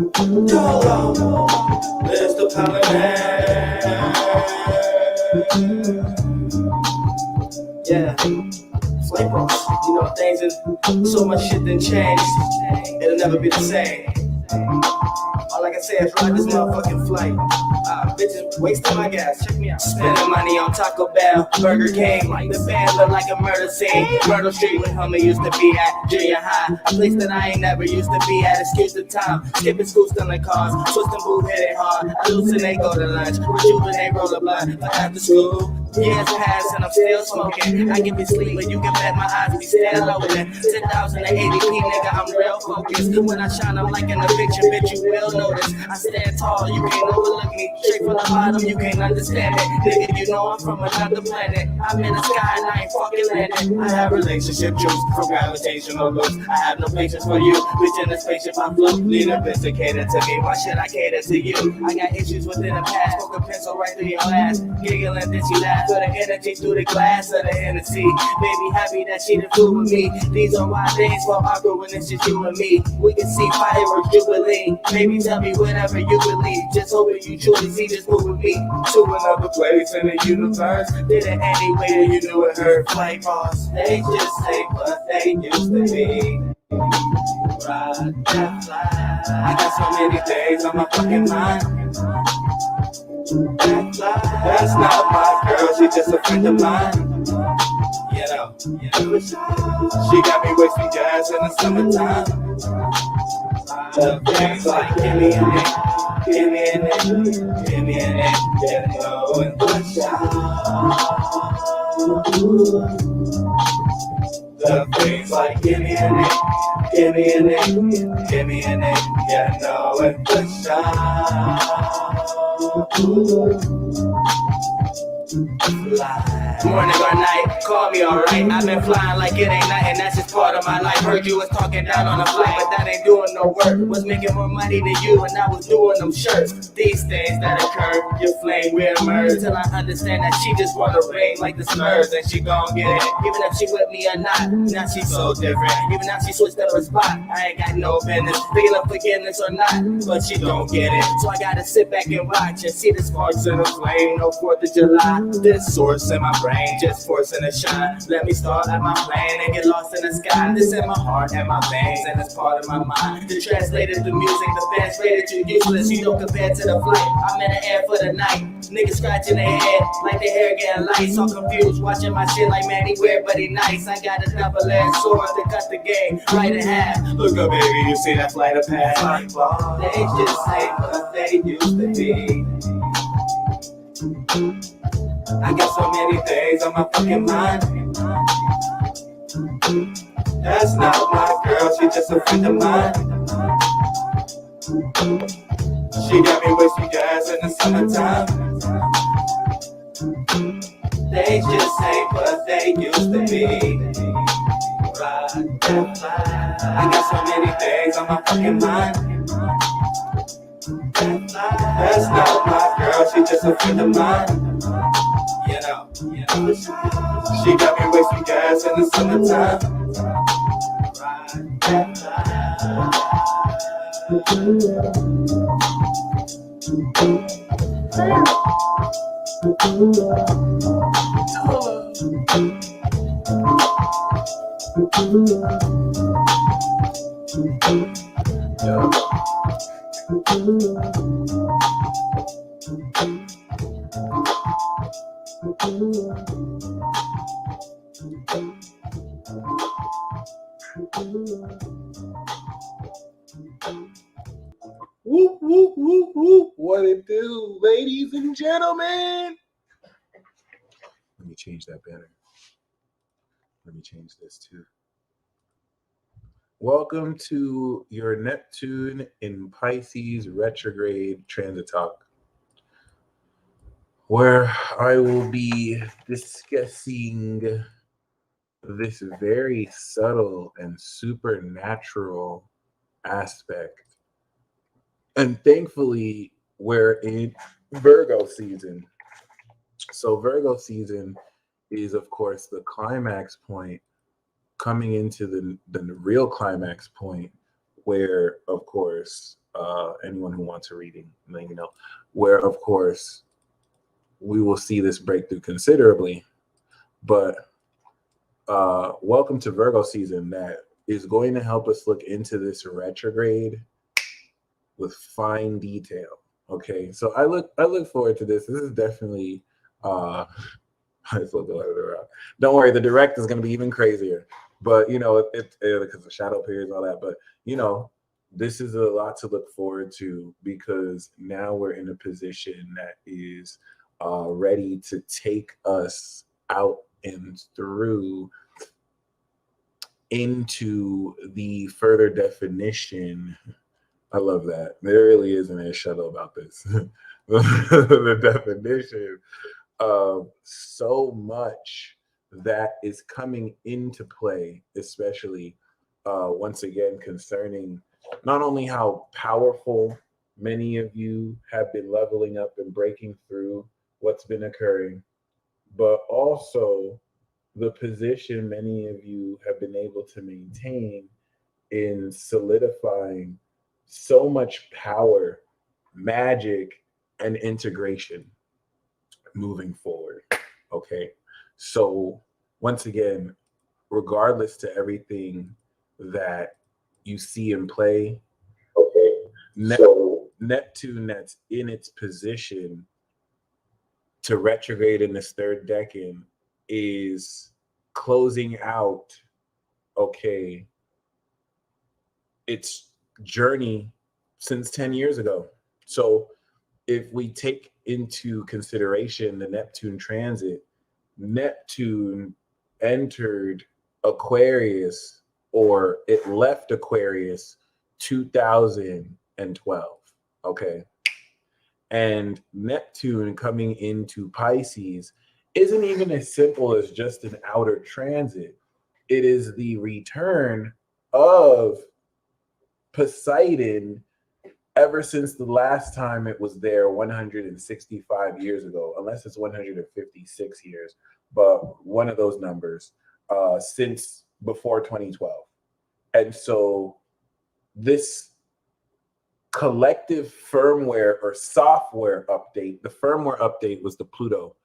YOLO, there's the power man. Yeah, Flame Bros. You know things and so much shit done changed. It'll never be the same. All I can say is ride this motherfucking flight. Bitches wasting my gas. Check me out. Spending money on Taco Bell, Burger King. The band look like a murder scene. Myrtle Street where homie used to be at. Junior high, a place that I ain't never used to be at. Excuse the time. Skipping school, stealing cars. Twisting boo, hit it hard. I hallucinate, go to lunch. Rejuvenate, roll a blunt. But after school, years pass and I'm still smoking. I get me sleep, but you can bet my eyes be still open. 10,080p, nigga, I'm real focused. When I shine, I'm like in a picture, bitch, you will notice. I stand tall, you can't overlook me. Straight from the bottom, you can't understand it. Nigga, you know I'm from another planet. I'm in the sky and I ain't fucking landing. I have relationship juice from gravitational loops. I have no patience for you. Bitch in the spaceship, I float. Need a bitch to cater to me. Why should I cater to you? I got issues within the past. Poke a pencil right through your ass. Giggling, then she laugh. Put the energy through the glass of the Hennessy. Baby happy that she the fool with me. These are wild days for awkward when it's just you and me. We can see fireworks jubilee. Baby, tell me whatever you believe. Just hoping you truly see this move with me to another place in the universe. Did it anyway, you knew it hurt. Flight boss, they just ain't what they used to be. Ride that fly. I got so many things on my fucking mind. That's not my girl, she just a friend of mine. You know, she got me wasting gas in the summertime. Things like give me a name, give me a name, give me a name, get low and push out. The things like give me a name, give me a name, give me a name, get low and push out. Fly. Morning or night, call me alright. I've been flying like it ain't nothing, that's just part of my life. Heard you was talking down on the flight, but that ain't doing no work. Was making more money than you, and I was doing them shirts. These things that occur, your flame will emerge. Till I understand that she just wanna rain like the Spurs, and she gon' get it. Even if she with me or not, now she's so different. Even now she switched up her spot, I ain't got no business picking up forgiveness or not, but she don't get it. So I gotta sit back and watch and see the sparks in the flame. No 4th of July, this source in my brain just forcing to shine. Let me start at my plane and get lost in the sky. This in my heart and my veins, and it's part of my mind. The translated the music, the fans rated you useless. You don't compare to the flight. I'm in the air for the night. Niggas scratching their head like their hair getting light. So confused, watching my shit like man, he weird but he nice. I got a double-edged sword to cut the game right in half. Look up, baby, you see that flight of path. They just ain't what they used to be. I got so many things on my fucking mind. That's not my girl, she just a friend of mine. She got me wasting gas in the summertime. They just ain't what they used to be. Ride that fly. I got so many things on my fucking mind. That's not my girl, she just a friend of mine. You know, she got me wasting gas in the summertime. Ride that fly. Whoop, whoop, whoop, whoop. What it do, ladies and gentlemen? Let me change that banner. Let me change this too. Welcome to your Neptune in Pisces retrograde transit talk, where I will be discussing this very subtle and supernatural aspect. And thankfully, we're in Virgo season. So Virgo season is, of course, the climax point, coming into the real climax point where, of course, anyone who wants a reading, you know, where, of course, we will see this breakthrough considerably. But welcome to Virgo season, that is going to help us look into this retrograde with fine detail. Okay, so I look forward to this. This is definitely I just look around. Don't worry, the direct is going to be even crazier. But you know, because the shadow periods, all that. But you know, this is a lot to look forward to, because now we're in a position that is ready to take us out and through into the further definition. I love that. There really isn't a shuttle about this. The definition of so much that is coming into play, especially once again concerning not only how powerful many of you have been leveling up and breaking through what's been occurring, but also the position many of you have been able to maintain in solidifying so much power, magic, and integration moving forward. Okay. So, once again, regardless to everything that you see in play, okay, Neptune that's in its position to retrograde in this third decan is closing out, okay, its journey since 10 years ago. So if we take into consideration the Neptune transit, Neptune entered Aquarius, or it left Aquarius 2012. Okay. And Neptune coming into Pisces isn't even as simple as just an outer transit. It is the return of Poseidon ever since the last time it was there 165 years ago, unless it's 156 years, but one of those numbers, since before 2012. And so this collective firmware or software update, the firmware update was the Pluto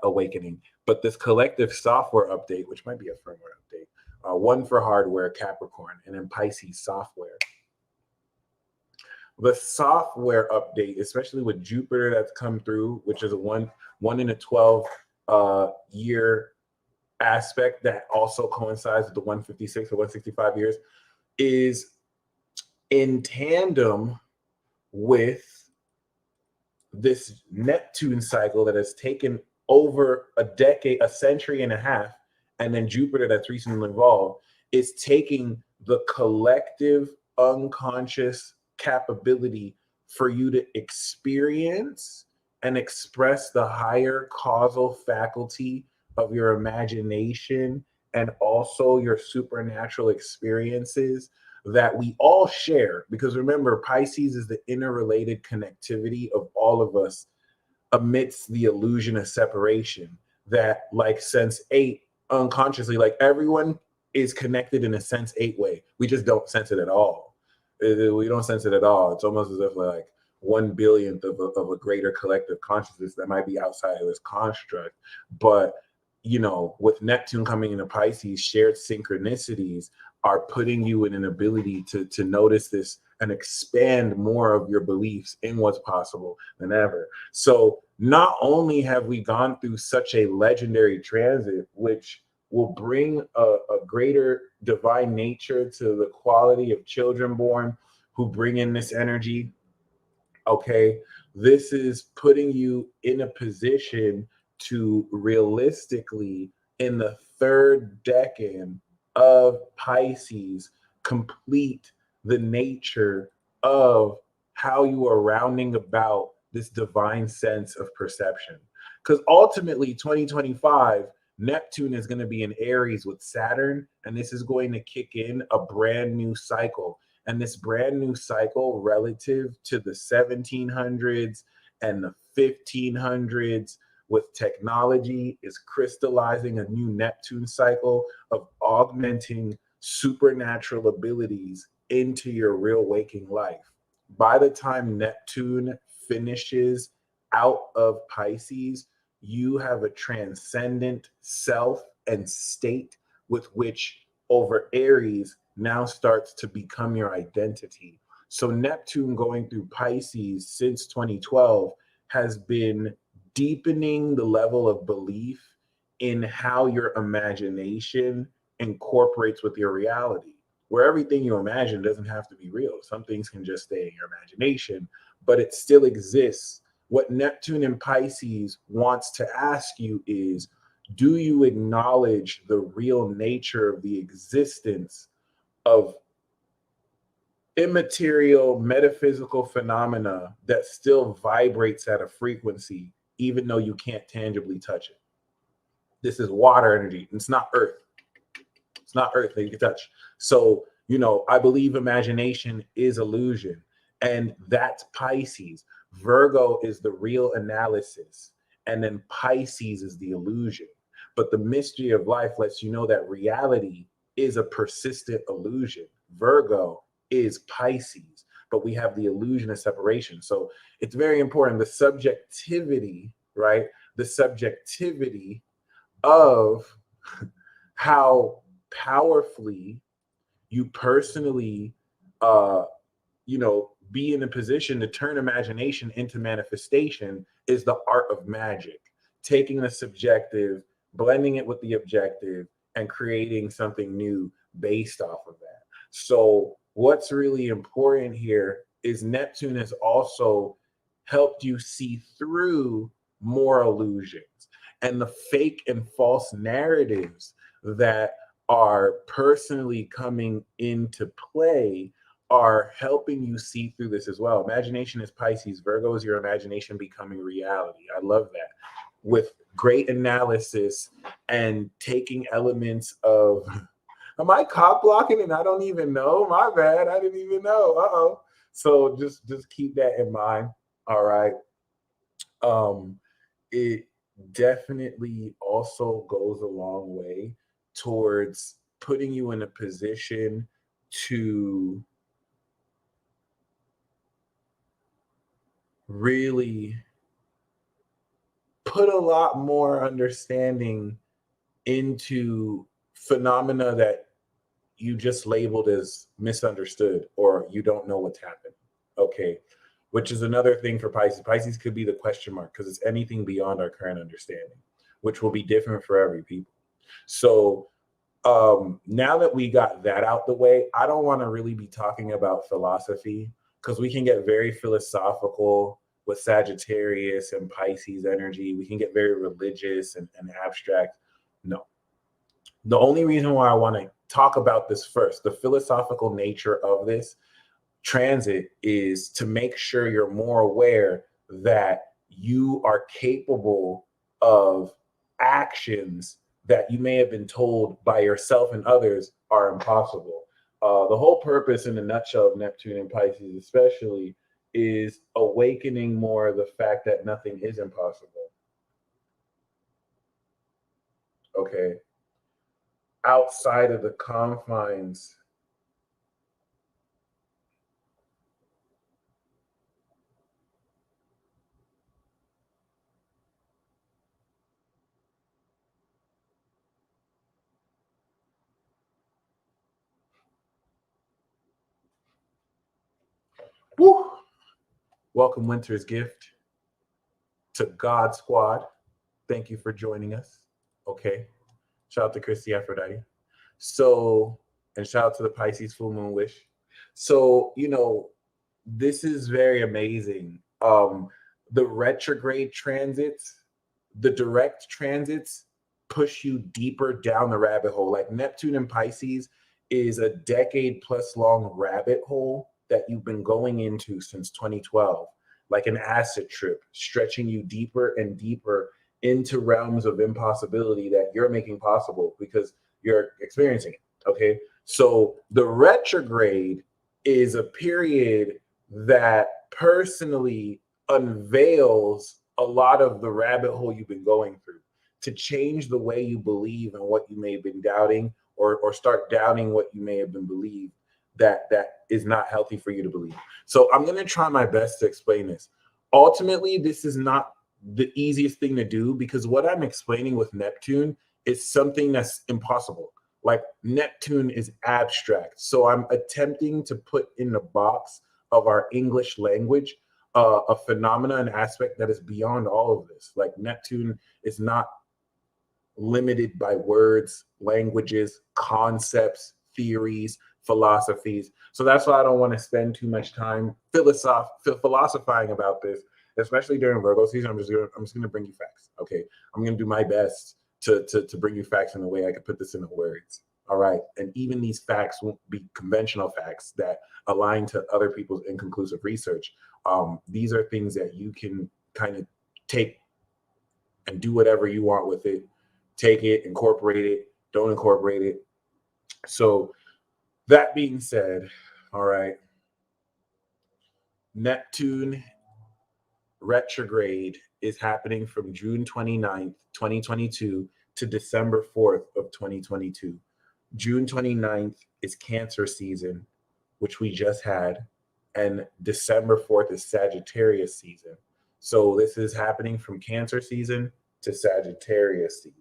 awakening, but this collective software update, which might be a firmware update, one for hardware, Capricorn, and then Pisces software. The software update, especially with Jupiter that's come through, which is a one in a 12 year aspect that also coincides with the 156 or 165 years, is in tandem with this Neptune cycle that has taken over a decade, a century and a half, and then Jupiter that's recently involved is taking the collective unconscious capability for you to experience and express the higher causal faculty of your imagination and also your supernatural experiences that we all share. Because remember, Pisces is the interrelated connectivity of all of us amidst the illusion of separation, that like sense 8 unconsciously, like everyone is connected in a sense 8 way. We just don't sense it at all. We don't sense it at all. It's almost as if like 1/1000th of a greater collective consciousness that might be outside of this construct. But you know, with Neptune coming into Pisces, shared synchronicities are putting you in an ability to notice this and expand more of your beliefs in what's possible than ever. So not only have we gone through such a legendary transit, which will bring a greater divine nature to the quality of children born who bring in this energy, okay, this is putting you in a position to realistically, in the third decan of Pisces, complete the nature of how you are rounding about this divine sense of perception. Because ultimately, 2025, Neptune is going to be in Aries with Saturn, and this is going to kick in a brand new cycle. And this brand new cycle relative to the 1700s and the 1500s with technology is crystallizing a new Neptune cycle of augmenting supernatural abilities into your real waking life. By the time Neptune finishes out of Pisces, you have a transcendent self and state with which over Aries now starts to become your identity. So Neptune going through Pisces since 2012 has been deepening the level of belief in how your imagination incorporates with your reality, where everything you imagine doesn't have to be real. Some things can just stay in your imagination, but it still exists. What Neptune in Pisces wants to ask you is, do you acknowledge the real nature of the existence of immaterial metaphysical phenomena that still vibrates at a frequency, even though you can't tangibly touch it? This is water energy. It's not earth. It's not earth that you can touch. So, I believe imagination is illusion. And that's Pisces. Virgo is the real analysis. And then Pisces is the illusion. But the mystery of life lets you know that reality is a persistent illusion. Virgo is Pisces, but we have the illusion of separation. So it's very important. The subjectivity, right? The subjectivity of how powerfully you personally be in a position to turn imagination into manifestation is the art of magic, taking the subjective, blending it with the objective, and creating something new based off of that. So what's really important here is Neptune has also helped you see through more illusions and the fake and false narratives that are personally coming into play are helping you see through this as well. Imagination is Pisces. Virgo is your imagination becoming reality. I love that. With great analysis and taking elements of, am I cop blocking and I don't even know? My bad. I didn't even know. Uh-oh. So just keep that in mind. All right. It definitely also goes a long way towards putting you in a position to really put a lot more understanding into phenomena that you just labeled as misunderstood or you don't know what's happening. Okay. Which is another thing for Pisces. Pisces could be the question mark because it's anything beyond our current understanding, which will be different for every people. So now that we got that out the way, I don't want to really be talking about philosophy because we can get very philosophical with Sagittarius and Pisces energy. We can get very religious and abstract. No. The only reason why I want to talk about this first, the philosophical nature of this transit, is to make sure you're more aware that you are capable of actions that you may have been told by yourself and others are impossible. The whole purpose in a nutshell of Neptune and Pisces especially is awakening more the fact that nothing is impossible. Okay. Outside of the confines Woo! Welcome, Winter's Gift, to God Squad. Thank you for joining us. Okay. Shout out to Christy Aphrodite. So, and shout out to the Pisces Full Moon Wish. So, this is very amazing. The retrograde transits, the direct transits push you deeper down the rabbit hole. Like Neptune and Pisces is a decade plus long rabbit hole that you've been going into since 2012, like an acid trip, stretching you deeper and deeper into realms of impossibility that you're making possible because you're experiencing it. Okay. So the retrograde is a period that personally unveils a lot of the rabbit hole you've been going through to change the way you believe and what you may have been doubting or start doubting what you may have been believed. that is not healthy for you to believe. So I'm going to try my best to explain this. Ultimately, this is not the easiest thing to do, because what I'm explaining with Neptune is something that's impossible. Like, Neptune is abstract. So I'm attempting to put in the box of our English language a phenomena, an aspect that is beyond all of this. Like, Neptune is not limited by words, languages, concepts, theories, philosophies. So that's why I don't want to spend too much time philosophizing about this, especially during Virgo season. I'm just gonna bring you facts. Okay, I'm gonna do my best to bring you facts in a way I can put this into words. All right, and even these facts won't be conventional facts that align to other people's inconclusive research. These are things that you can kind of take and do whatever you want with it. Take it, incorporate it, don't incorporate it. So that being said, all right, Neptune retrograde is happening from June 29th, 2022 to December 4th of 2022. June 29th is Cancer season, which we just had, and December 4th is Sagittarius season. So this is happening from Cancer season to Sagittarius season,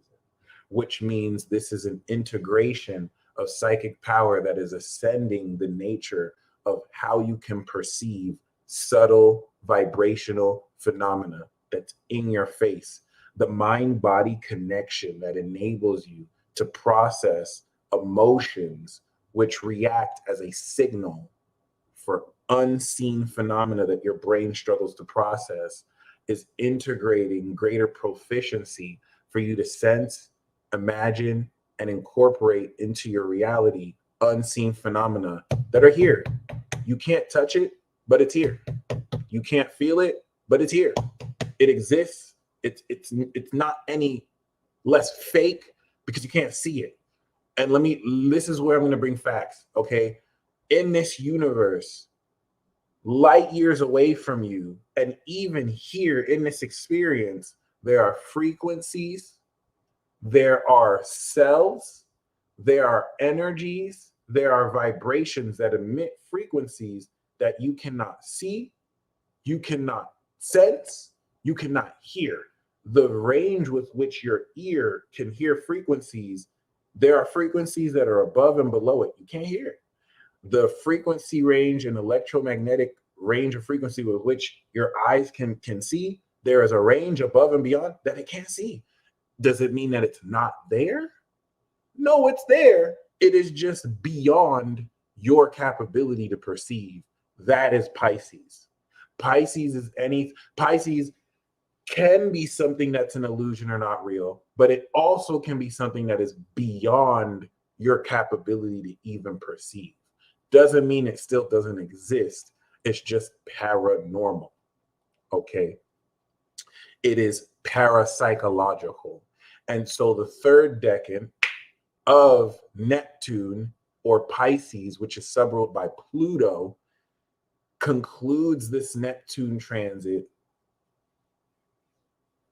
which means this is an integration of psychic power that is ascending the nature of how you can perceive subtle vibrational phenomena that's in your face. The mind-body connection that enables you to process emotions which react as a signal for unseen phenomena that your brain struggles to process is integrating greater proficiency for you to sense, imagine, and incorporate into your reality unseen phenomena that are here. You can't touch it, but it's here. You can't feel it, but it's here. It exists. It's not any less fake because you can't see it. And this is where I'm going to bring facts, okay? In this universe, light years away from you, and even here in this experience, there are frequencies, there are cells, there are energies, there are vibrations that emit frequencies that you cannot see, you cannot sense, you cannot hear. The range with which your ear can hear frequencies, there are frequencies that are above and below it. You can't hear it. The frequency range and electromagnetic range of frequency with which your eyes can see, there is a range above and beyond that it can't see. Does it mean that it's not there? No, it's there. It is just beyond your capability to perceive. That is Pisces. Pisces can be something that's an illusion or not real, but it also can be something that is beyond your capability to even perceive. Doesn't mean it still doesn't exist. It's just paranormal. Okay. It is parapsychological. And so the third decan of Neptune or Pisces, which is subruled by Pluto, concludes this Neptune transit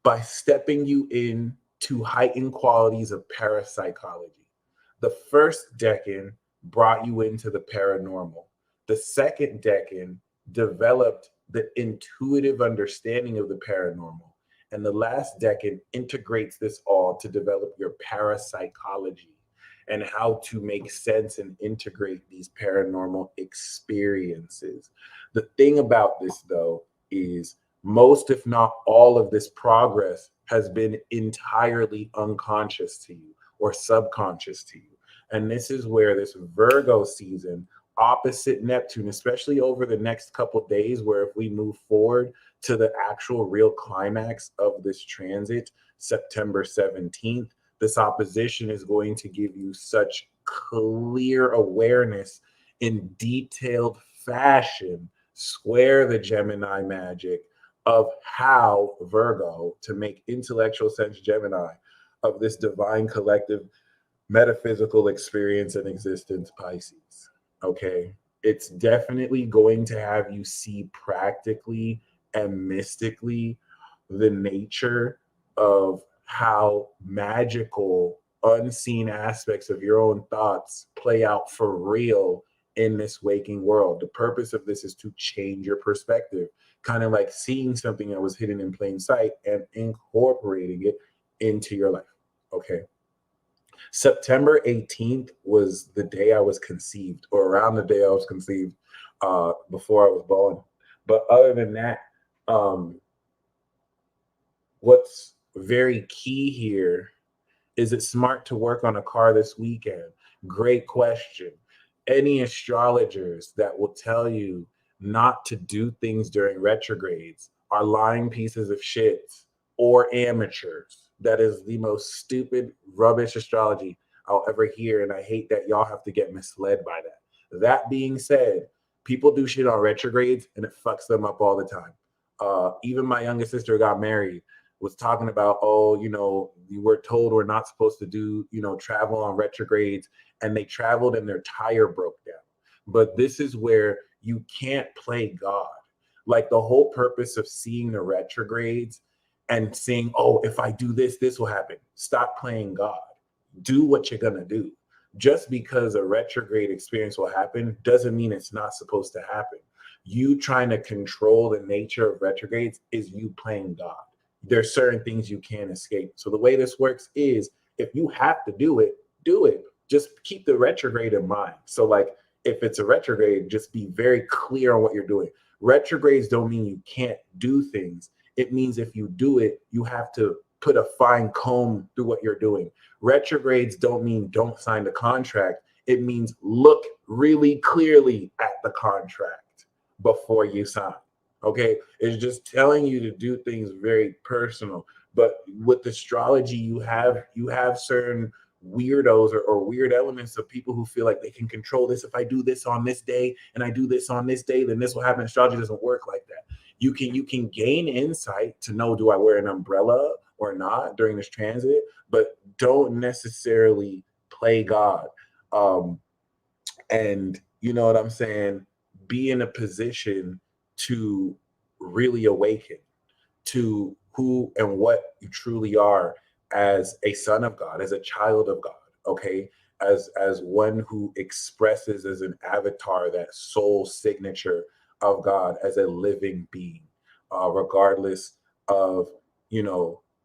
by stepping you in to heightened qualities of parapsychology. The first decan brought you into the paranormal. The second decan developed the intuitive understanding of the paranormal. And the last decan integrates this all to develop your parapsychology and how to make sense and integrate these paranormal experiences. The thing about this, though, is most, if not all, of this progress has been entirely unconscious to you or subconscious to you. And this is where this Virgo season opposite Neptune, especially over the next couple days, where if we move forward to the actual real climax of this transit, September 17th, this opposition is going to give you such clear awareness in detailed fashion, square the Gemini magic of how Virgo, to make intellectual sense Gemini, of this divine collective metaphysical experience and existence Pisces. Okay, it's definitely going to have you see practically and mystically the nature of how magical unseen aspects of your own thoughts play out for real in this waking world. The purpose of this is to change your perspective, kind of like seeing something that was hidden in plain sight and incorporating it into your life. Okay. September 18th was the day I was conceived, or around the day I was conceived, before I was born. But other than that, um, what's very key here is it smart to work on a car this weekend? Great question. Any astrologers that will tell you not to do things during retrogrades are lying pieces of shit or amateurs. That is the most stupid, rubbish astrology I'll ever hear. And I hate that y'all have to get misled by that. That being said, people do shit on retrogrades and it fucks them up all the time. Even my youngest sister got married, was talking about, oh, you were told we're not supposed to do, travel on retrogrades, and they traveled and their tire broke down. But this is where you can't play God. Like the whole purpose of seeing the retrogrades and saying, oh, if I do this, this will happen. Stop playing God. Do what you're going to do. Just because a retrograde experience will happen doesn't mean it's not supposed to happen. You trying to control the nature of retrogrades is you playing God. There's certain things you can't escape. So the way this works is if you have to do it, do it. Just keep the retrograde in mind. So like if it's a retrograde, just be very clear on what you're doing. Retrogrades don't mean you can't do things. It means if you do it, you have to put a fine comb through what you're doing. Retrogrades don't mean don't sign the contract. It means look really clearly at the contract before you sign. Okay, it's just telling you to do things very personal. But with astrology, you have certain weirdos or weird elements of people who feel like they can control this. If I do this on this day and I do this on this day, then this will happen. Astrology doesn't work like that. You can gain insight to know, do I wear an umbrella or not during this transit, but don't necessarily play God. And you know what I'm saying? Be in a position to really awaken to who and what you truly are as a son of God, as a child of God, okay? As one who expresses as an avatar that soul signature of God as a living being, regardless of,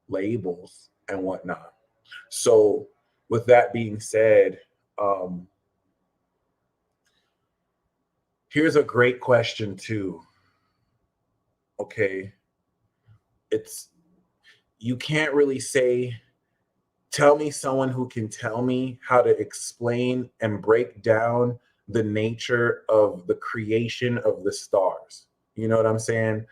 labels and whatnot. So with that being said, here's a great question too. Okay. You can't really say, tell me someone who can tell me how to explain and break down the nature of the creation of the stars. You know what I'm saying?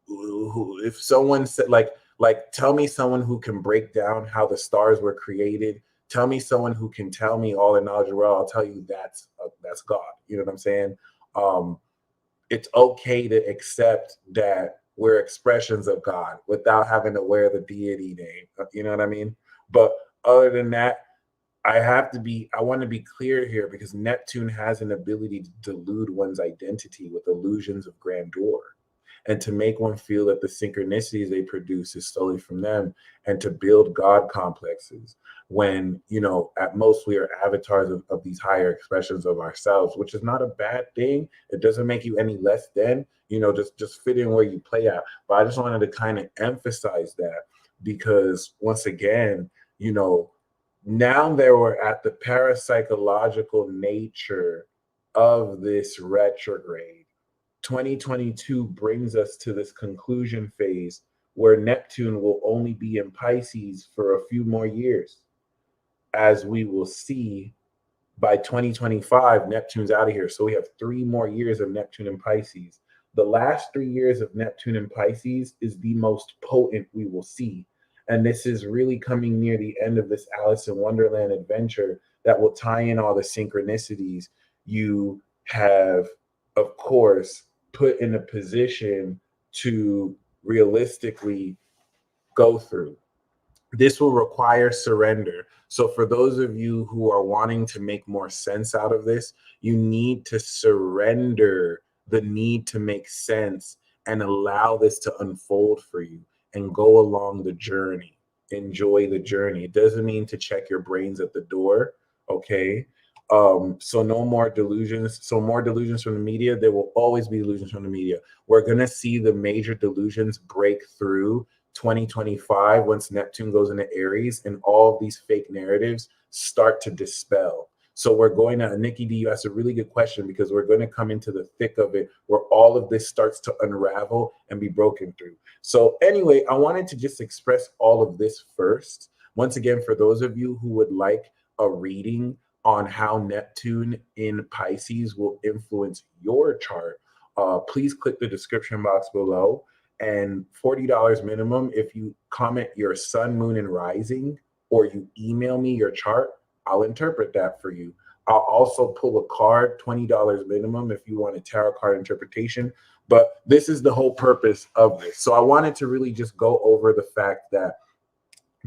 If someone said like tell me someone who can break down how the stars were created. Tell me someone who can tell me all the knowledge of the world. I'll tell you that's God. You know what I'm saying? It's okay to accept that we're expressions of God without having to wear the deity name. You know what I mean? But other than that, I want to be clear here because Neptune has an ability to delude one's identity with illusions of grandeur and to make one feel that the synchronicities they produce is solely from them and to build God complexes when, at most we are avatars of these higher expressions of ourselves, which is not a bad thing. It doesn't make you any less than, just fit in where you play out. But I just wanted to kind of emphasize that because once again, now that we're at the parapsychological nature of this retrograde, 2022 brings us to this conclusion phase where Neptune will only be in Pisces for a few more years. As we will see, by 2025, Neptune's out of here. So we have 3 more years of Neptune in Pisces. The last 3 years of Neptune in Pisces is the most potent we will see. And this is really coming near the end of this Alice in Wonderland adventure that will tie in all the synchronicities you have, of course, put in a position to realistically go through. This will require surrender. So for those of you who are wanting to make more sense out of this, you need to surrender the need to make sense and allow this to unfold for you and go along the journey. Enjoy the journey. It doesn't mean to check your brains at the door, okay? So no more delusions. So more delusions from the media. There will always be delusions from the media. We're going to see the major delusions break through 2025 once Neptune goes into Aries and all of these fake narratives start to dispel. So we're going to, Nikki D, you asked a really good question, because we're going to come into the thick of it where all of this starts to unravel and be broken through. So anyway, I wanted to just express all of this first. Once again, for those of you who would like a reading on how Neptune in Pisces will influence your chart, please click the description box below. And $40 minimum if you comment your sun, moon, and rising, or you email me your chart, I'll interpret that for you. I'll also pull a card, $20 minimum if you want a tarot card interpretation. But this is the whole purpose of this. So I wanted to really just go over the fact that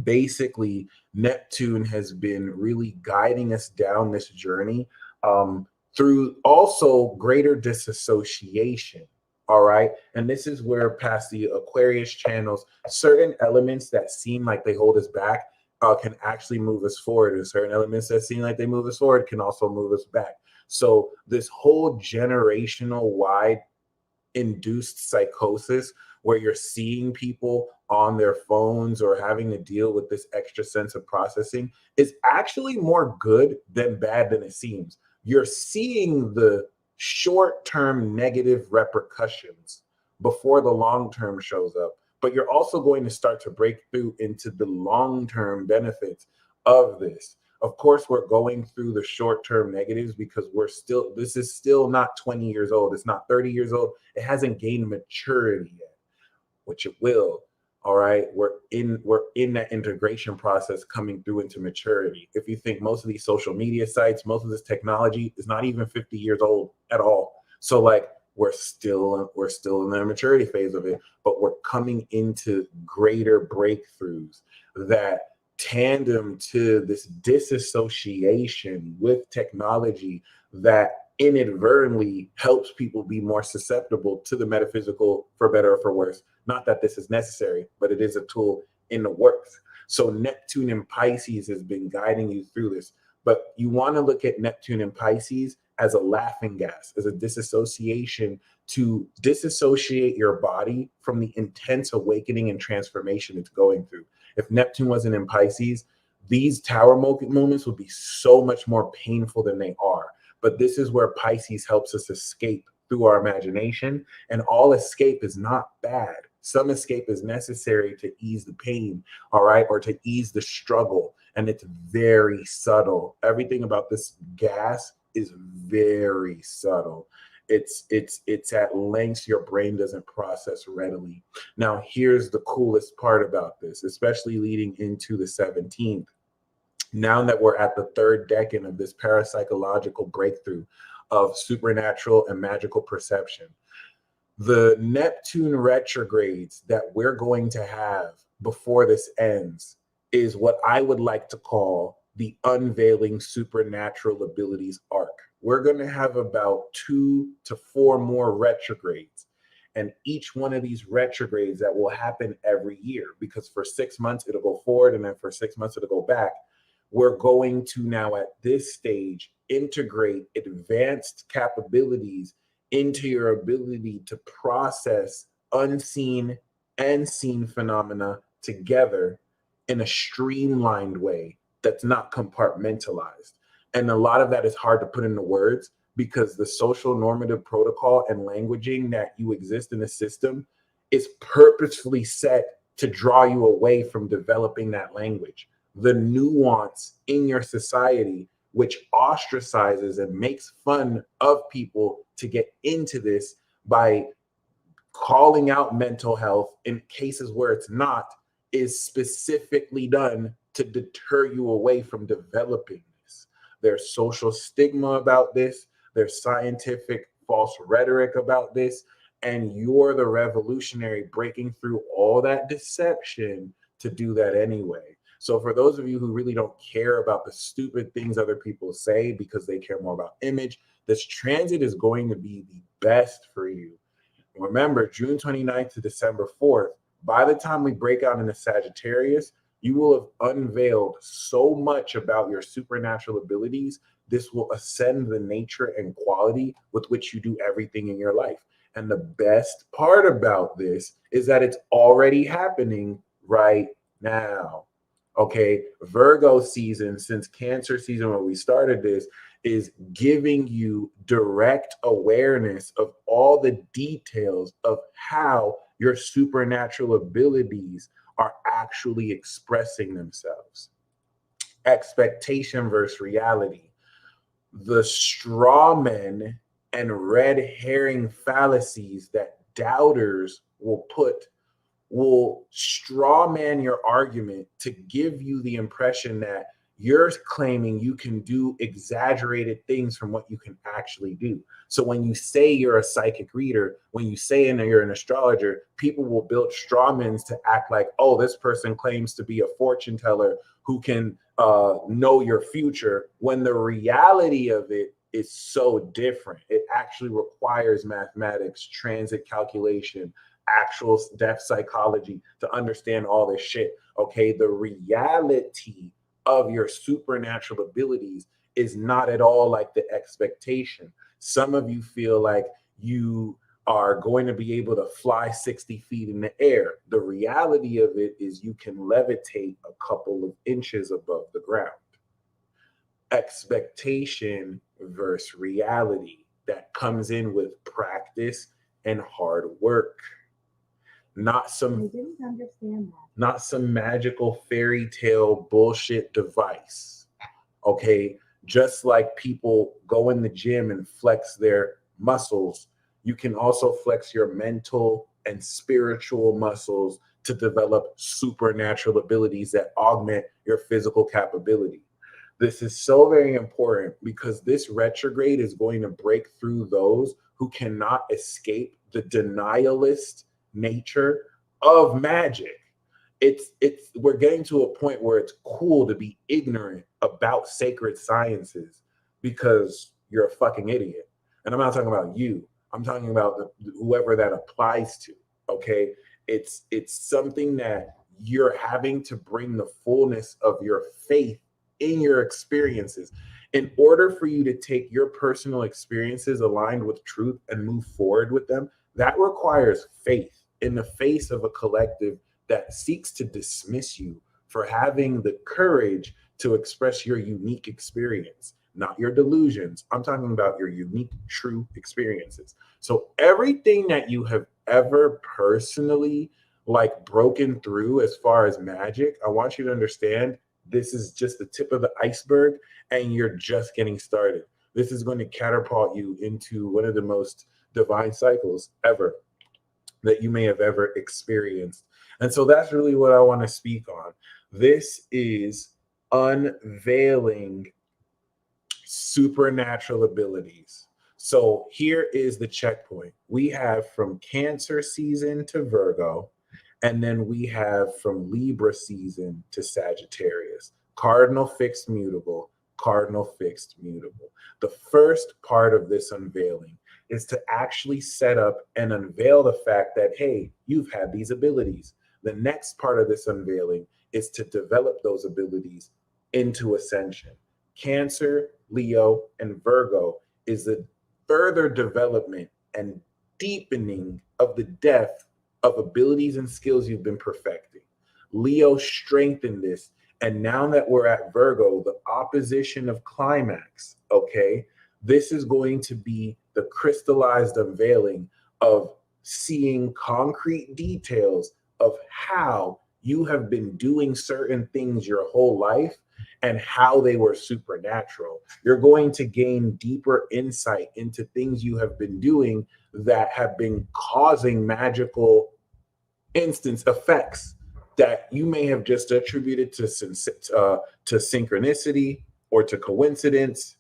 basically Neptune has been really guiding us down this journey through also greater disassociation. All right. And this is where, past the Aquarius channels, certain elements that seem like they hold us back can actually move us forward. And certain elements that seem like they move us forward can also move us back. So this whole generational wide induced psychosis where you're seeing people on their phones or having to deal with this extra sense of processing is actually more good than bad than it seems. You're seeing the short-term negative repercussions before the long-term shows up, but you're also going to start to break through into the long-term benefits of this. Of course, we're going through the short-term negatives because this is still not 20 years old. It's not 30 years old. It hasn't gained maturity yet, which it will. All right. We're in that integration process coming through into maturity. If you think most of these social media sites, most of this technology is not even 50 years old at all. So like we're still in the maturity phase of it, but we're coming into greater breakthroughs that tandem to this disassociation with technology that inadvertently helps people be more susceptible to the metaphysical, for better or for worse. Not that this is necessary, but it is a tool in the works. So Neptune in Pisces has been guiding you through this. But you want to look at Neptune in Pisces as a laughing gas, as a disassociation, to disassociate your body from the intense awakening and transformation it's going through. If Neptune wasn't in Pisces, these tower moments would be so much more painful than they are. But this is where Pisces helps us escape through our imagination. And all escape is not bad. Some escape is necessary to ease the pain, all right, or to ease the struggle. And it's very subtle. Everything about this gas is very subtle. It's at lengths your brain doesn't process readily. Now, here's the coolest part about this, especially leading into the 17th. Now that we're at the third decade of this parapsychological breakthrough of supernatural and magical perception, the Neptune retrogrades that we're going to have before this ends is what I would like to call the Unveiling Supernatural Abilities arc. We're going to have about 2 to 4 more retrogrades. And each one of these retrogrades that will happen every year, because for 6 months it'll go forward and then for 6 months it'll go back. We're going to now at this stage integrate advanced capabilities into your ability to process unseen and seen phenomena together in a streamlined way that's not compartmentalized. And a lot of that is hard to put into words because the social normative protocol and languaging that you exist in the system is purposefully set to draw you away from developing that language. The nuance in your society, which ostracizes and makes fun of people to get into this by calling out mental health in cases where it's not, is specifically done to deter you away from developing this. There's social stigma about this. There's scientific false rhetoric about this. And you're the revolutionary breaking through all that deception to do that anyway. So for those of you who really don't care about the stupid things other people say because they care more about image, this transit is going to be the best for you. Remember, June 29th to December 4th, by the time we break out into Sagittarius, you will have unveiled so much about your supernatural abilities this will ascend the nature and quality with which you do everything in your life. And the best part about this is that it's already happening right now. Okay, Virgo season, since Cancer season when we started this, is giving you direct awareness of all the details of how your supernatural abilities are actually expressing themselves. Expectation versus reality. The straw men and red herring fallacies that doubters will straw man your argument to give you the impression that you're claiming you can do exaggerated things from what you can actually do. So when you say you're a psychic reader, when you say you're an astrologer, people will build straw men to act like, oh, this person claims to be a fortune teller who can know your future, when the reality of it is so different. It actually requires mathematics, transit calculation, actual depth psychology to understand all this shit. Okay, the reality of your supernatural abilities is not at all like the expectation. Some of you feel like you are going to be able to fly 60 feet in the air. The reality of it is you can levitate a couple of inches above the ground. Expectation versus reality that comes in with practice and hard work. Not some magical fairy tale bullshit device. Okay, just like people go in the gym and flex their muscles, you can also flex your mental and spiritual muscles to develop supernatural abilities that augment your physical capability. This is so very important because this retrograde is going to break through those who cannot escape the denialist nature of magic. We're getting to a point where it's cool to be ignorant about sacred sciences because you're a fucking idiot. And I'm not talking about you. I'm talking about whoever that applies to. Okay, it's something that you're having to bring the fullness of your faith in your experiences. In order for you to take your personal experiences aligned with truth and move forward with them, that requires faith in the face of a collective that seeks to dismiss you for having the courage to express your unique experience, not your delusions. I'm talking about your unique, true experiences. So everything that you have ever personally like broken through as far as magic, I want you to understand this is just the tip of the iceberg and you're just getting started. This is going to catapult you into one of the most divine cycles ever that you may have ever experienced. And so that's really what I want to speak on. This is unveiling supernatural abilities. So here is the checkpoint. We have from Cancer season to Virgo, and then we have from Libra season to Sagittarius. Cardinal fixed mutable, cardinal fixed mutable. The first part of this unveiling is to actually set up and unveil the fact that, hey, you've had these abilities. The next part of this unveiling is to develop those abilities into ascension. Cancer, Leo, and Virgo is the further development and deepening of the depth of abilities and skills you've been perfecting. Leo strengthened this. And now that we're at Virgo, the opposition of climax, okay, this is going to be the crystallized unveiling of seeing concrete details of how you have been doing certain things your whole life and how they were supernatural. You're going to gain deeper insight into things you have been doing that have been causing magical instance effects that you may have just attributed to synchronicity or to coincidence.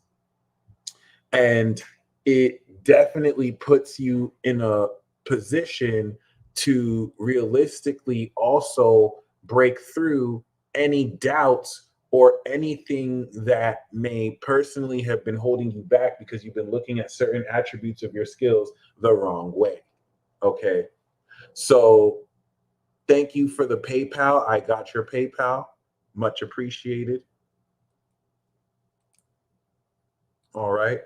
And it definitely puts you in a position to realistically also break through any doubts or anything that may personally have been holding you back because you've been looking at certain attributes of your skills the wrong way. Okay. So thank you for the PayPal. I got your PayPal. Much appreciated. All right.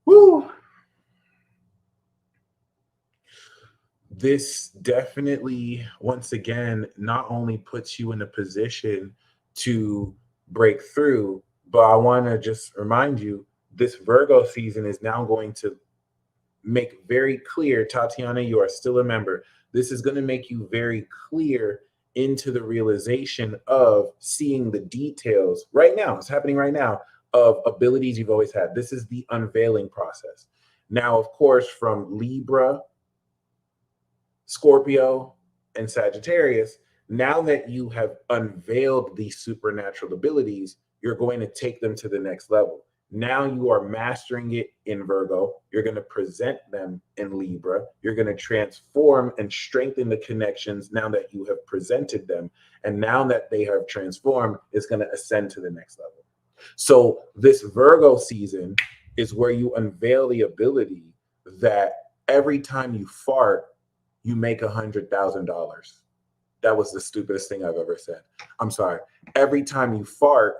Woo. This definitely, once again, not only puts you in a position to break through, but I want to just remind you this Virgo season is now going to make very clear, Tatiana, you are still a member. This is going to make you very clear into the realization of seeing the details right now. It's happening right now of abilities you've always had. This is the unveiling process. Now, of course, from Libra, Scorpio, and Sagittarius, now that you have unveiled these supernatural abilities, you're going to take them to the next level. Now you are mastering it in Virgo. You're going to present them in Libra. You're going to transform and strengthen the connections now that you have presented them. And now that they have transformed, it's going to ascend to the next level. So this Virgo season is where you unveil the ability that every time you fart, you make $100,000. That was the stupidest thing I've ever said. I'm sorry. Every time you fart,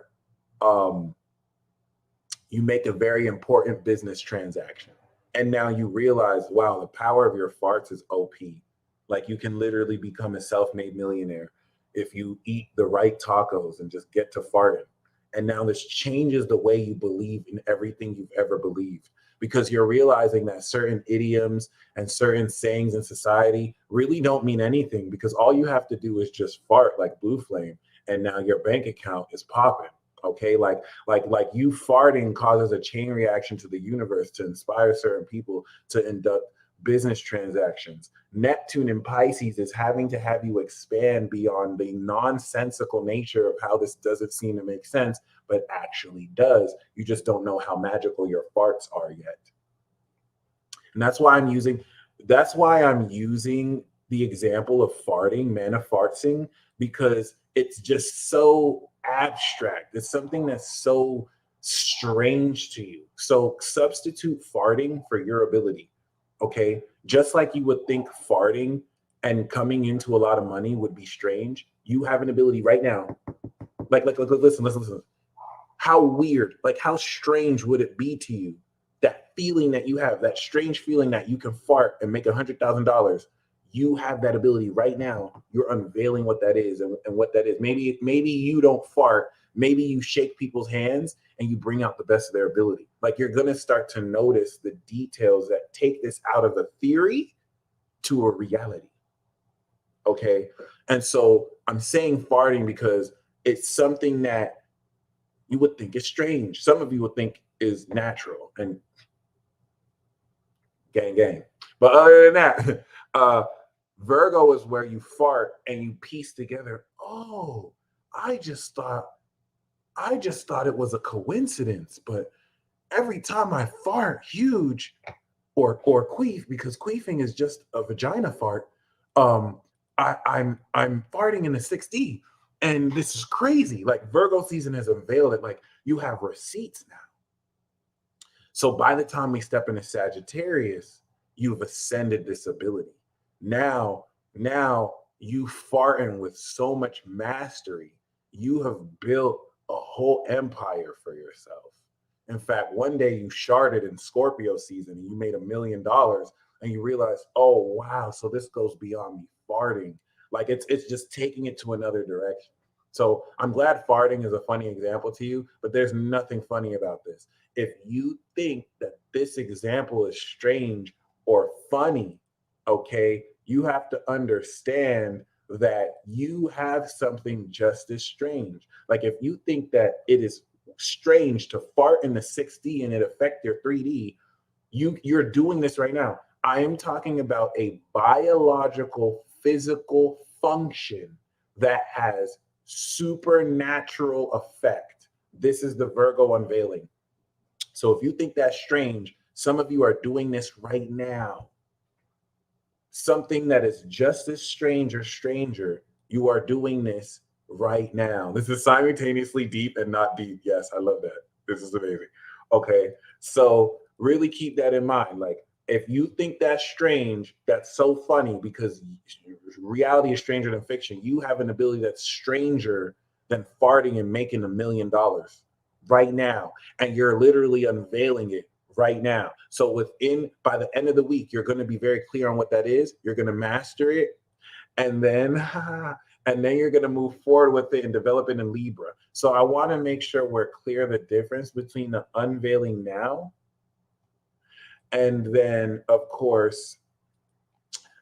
you make a very important business transaction. And now you realize, wow, the power of your farts is OP. Like you can literally become a self-made millionaire if you eat the right tacos and just get to farting. And now this changes the way you believe in everything you've ever believed, because you're realizing that certain idioms and certain sayings in society really don't mean anything, because all you have to do is just fart like Blue Flame, and now your bank account is popping. Okay, like you farting causes a chain reaction to the universe to inspire certain people to conduct business transactions. Neptune in Pisces is having to have you expand beyond the nonsensical nature of how this doesn't seem to make sense, but actually does. You just don't know how magical your farts are yet. And that's why I'm using the example of farting, mana fartsing, because it's just so abstract. It's something that's so strange to you. So substitute farting for your ability. Okay. Just like you would think farting and coming into a lot of money would be strange, you have an ability right now. Like listen. How weird, like how strange would it be to you? That feeling that you have, that strange feeling that you can fart and make $100,000. You have that ability right now. You're unveiling what that is and what that is. Maybe you don't fart. Maybe you shake people's hands and you bring out the best of their ability. Like you're going to start to notice the details that take this out of a theory to a reality. Okay. And so I'm saying farting because it's something that you would think is strange. Some of you would think is natural and gang. But other than that, Virgo is where you fart and you piece together, oh, I just thought it was a coincidence, but every time I fart huge or queef, because queefing is just a vagina fart, I'm farting in the 6D. And this is crazy. Like Virgo season has unveiled it. Like you have receipts now. So by the time we step into Sagittarius, you've ascended this ability. Now you farting with so much mastery, you have built a whole empire for yourself. In fact, one day you sharted in Scorpio season and you made $1 million and you realize, oh wow, so this goes beyond me farting. Like it's just taking it to another direction. So I'm glad farting is a funny example to you, but there's nothing funny about this. If you think that this example is strange or funny, okay, you have to understand that you have something just as strange. Like if you think that it is strange to fart in the 6D and it affect your 3D, you're doing this right now. I am talking about a biological, physical function that has supernatural effect. This is the Virgo unveiling. So if you think that's strange, some of you are doing this right now. Something that is just as strange or stranger, you are doing this right now. This is simultaneously deep and not deep. Yes, I love that. This is amazing. Okay, so really keep that in mind. Like, if you think that's strange, that's so funny because reality is stranger than fiction. You have an ability that's stranger than farting and making $1 million right now. And you're literally unveiling it right now. So by the end of the week, you're going to be very clear on what that is. You're going to master it. And then you're going to move forward with it and develop it in Libra. So I want to make sure we're clear the difference between the unveiling now and then, of course,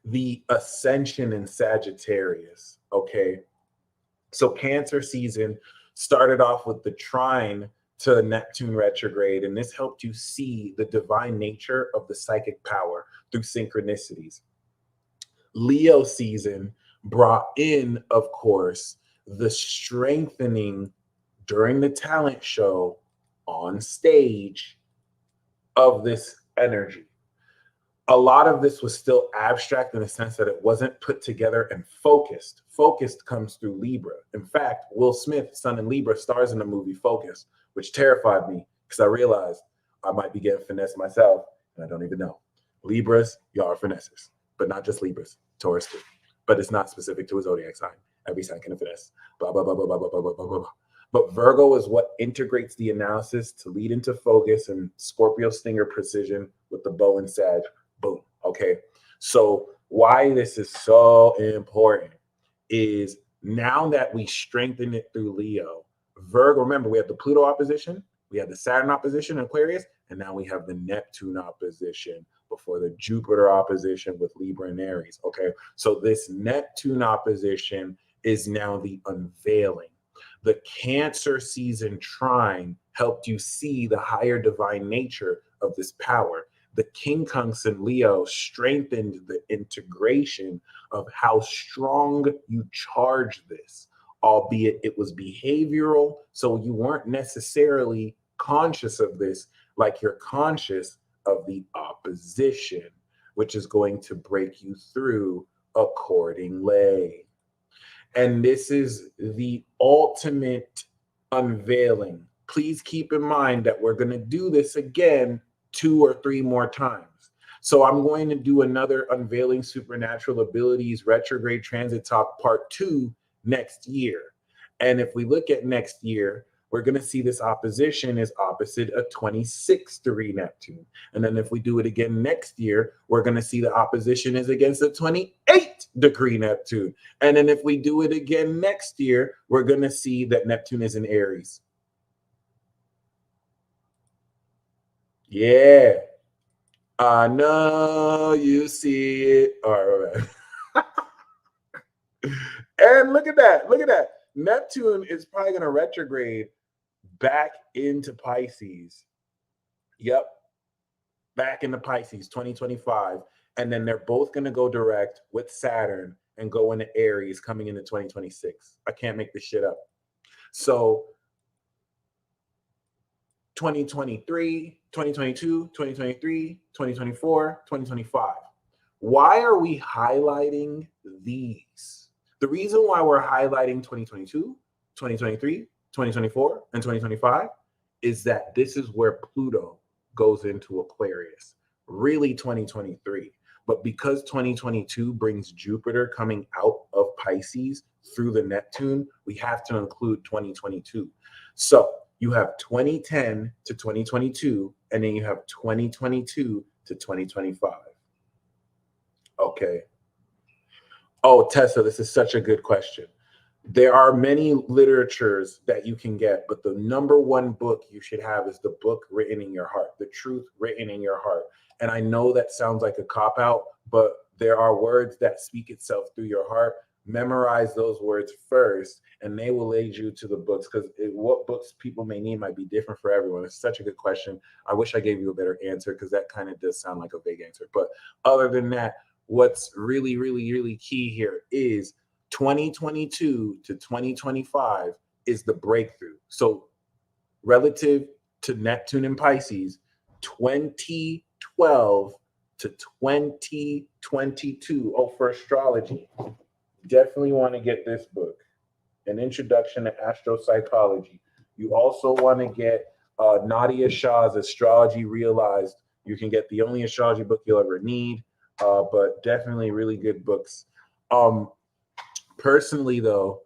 the ascension in Sagittarius. Okay. So Cancer season started off with the trine to Neptune retrograde, and this helped you see the divine nature of the psychic power through synchronicities. Leo season brought in, of course, the strengthening during the talent show on stage of this energy. A lot of this was still abstract in the sense that it wasn't put together and focused. Focused comes through Libra. In fact, Will Smith, Sun in Libra, stars in the movie Focus, which terrified me because I realized I might be getting finessed myself, and I don't even know. Libras, y'all are finessers, but not just Libras, Taurus too. But it's not specific to a zodiac sign. Every sign can finesse. Blah, blah, blah, blah, blah, blah, blah, blah, blah. But Virgo is what integrates the analysis to lead into focus, and Scorpio stinger precision with the bow and Sag. Boom. Okay. So why this is so important is now that we strengthen it through Leo, Virgo, remember we have the Pluto opposition, we have the Saturn opposition in Aquarius, and now we have the Neptune opposition before the Jupiter opposition with Libra and Aries. Okay. So this Neptune opposition is now the unveiling. The Cancer season trine helped you see the higher divine nature of this power. The quincunx in Leo strengthened the integration of how strong you charge this, albeit it was behavioral, so you weren't necessarily conscious of this like you're conscious of the opposition, which is going to break you through accordingly. And this is the ultimate unveiling. Please keep in mind that we're going to do this again 2 or 3 more times. So I'm going to do another Unveiling Supernatural Abilities Retrograde Transit Talk Part 2 next year. And if we look at next year, we're going to see this opposition is opposite a 26-degree Neptune. And then if we do it again next year, we're going to see the opposition is against a 28-degree Neptune. And then if we do it again next year, we're going to see that Neptune is in Aries. Yeah, I know you see it. All right. And look at that. Look at that. Neptune is probably going to retrograde back into Pisces. Yep. Back into Pisces 2025. And then they're both going to go direct with Saturn and go into Aries coming into 2026. I can't make this shit up. So 2023, 2022, 2023, 2024, 2025. Why are we highlighting these? The reason why we're highlighting 2022, 2023, 2024, and 2025 is that this is where Pluto goes into Aquarius, really 2023. But because 2022 brings Jupiter coming out of Pisces through the Neptune, we have to include 2022. So you have 2010 to 2022, and then you have 2022 to 2025. Okay. Oh, Tessa, this is such a good question. There are many literatures that you can get, but the number one book you should have is the book written in your heart, the truth written in your heart. And I know that sounds like a cop-out, but there are words that speak itself through your heart. Memorize those words first, and they will lead you to the books, because what books people may need might be different for everyone. It's such a good question. I wish I gave you a better answer, because that kind of does sound like a vague answer. But other than that, what's really, really, really key here is 2022 to 2025 is the breakthrough. So relative to Neptune and Pisces, 2012 to 2022. Oh, for astrology, definitely want to get this book, An Introduction to Astropsychology. You also want to get Nadia Shah's Astrology Realized. You can get the only astrology book you'll ever need, but definitely really good books. Personally, though,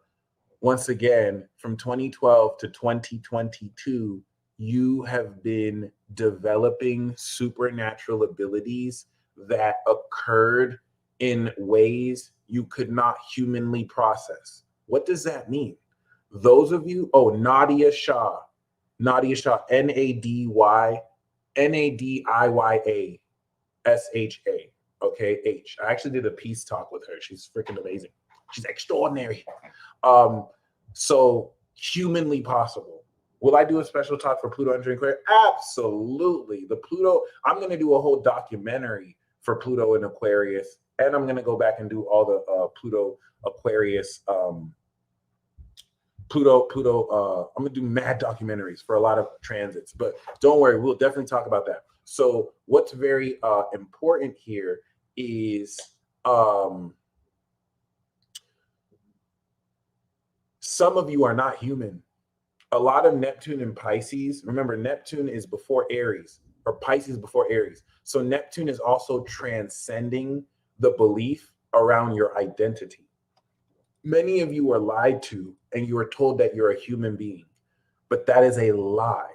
once again, from 2012 to 2022, you have been developing supernatural abilities that occurred in ways you could not humanly process. What does that mean? Those of you, Nadia Shah, NADIYA, okay, H. I actually did a peace talk with her. She's freaking amazing. She's extraordinary. So humanly possible. Will I do a special talk for Pluto entering Aquarius? Absolutely. The Pluto, I'm going to do a whole documentary for Pluto in Aquarius, and I'm going to go back and do all the Pluto Aquarius, I'm going to do mad documentaries for a lot of transits, but don't worry, we'll definitely talk about that. So what's very important here is some of you are not human. A lot of Neptune and Pisces, remember Neptune is before Aries, or Pisces before Aries. So Neptune is also transcending the belief around your identity. Many of you are lied to and you are told that you're a human being, but that is a lie.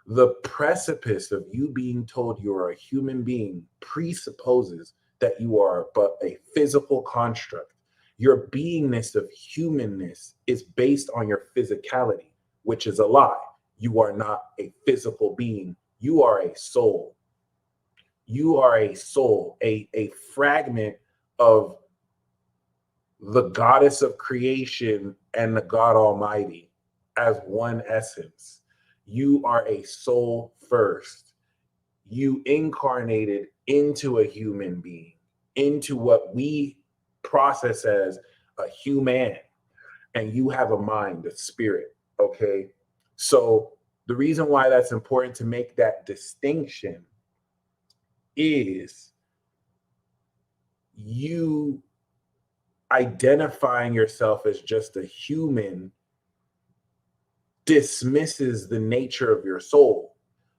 The precipice of you being told you're a human being presupposes that you are but a physical construct. Your beingness of humanness is based on your physicality, which is a lie. You are not a physical being. You are a soul. You are a soul, a fragment of the goddess of creation and the God Almighty as one essence. You are a soul first. You incarnated into a human being, into what we process as a human, and you have a mind, a spirit, okay? So the reason why that's important to make that distinction is you identifying yourself as just a human dismisses the nature of your soul.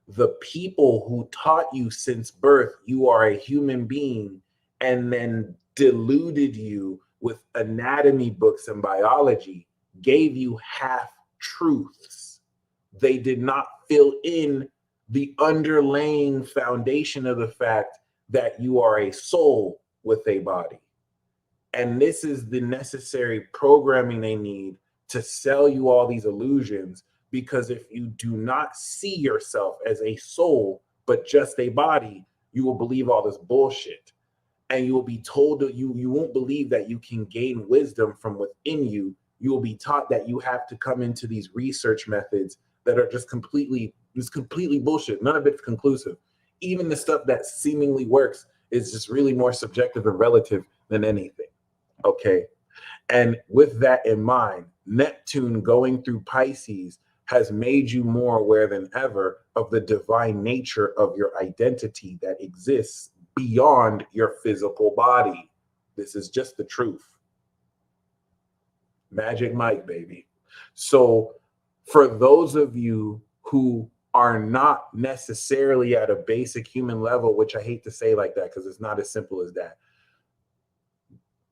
The people who taught you since birth you are a human being and then deluded you with anatomy books and biology gave you half truths. They did not fill in the underlying foundation of the fact that you are a soul with a body. And this is the necessary programming they need to sell you all these illusions, because if you do not see yourself as a soul, but just a body, you will believe all this bullshit. And you will be told that you won't believe that you can gain wisdom from within you. You will be taught that you have to come into these research methods that are just completely bullshit. None of it's conclusive. Even the stuff that seemingly works is just really more subjective and relative than anything. Okay. And with that in mind, Neptune going through Pisces has made you more aware than ever of the divine nature of your identity that exists beyond your physical body. This is just the truth. Magic Mike, baby. So for those of you who are not necessarily at a basic human level, which I hate to say like that because it's not as simple as that,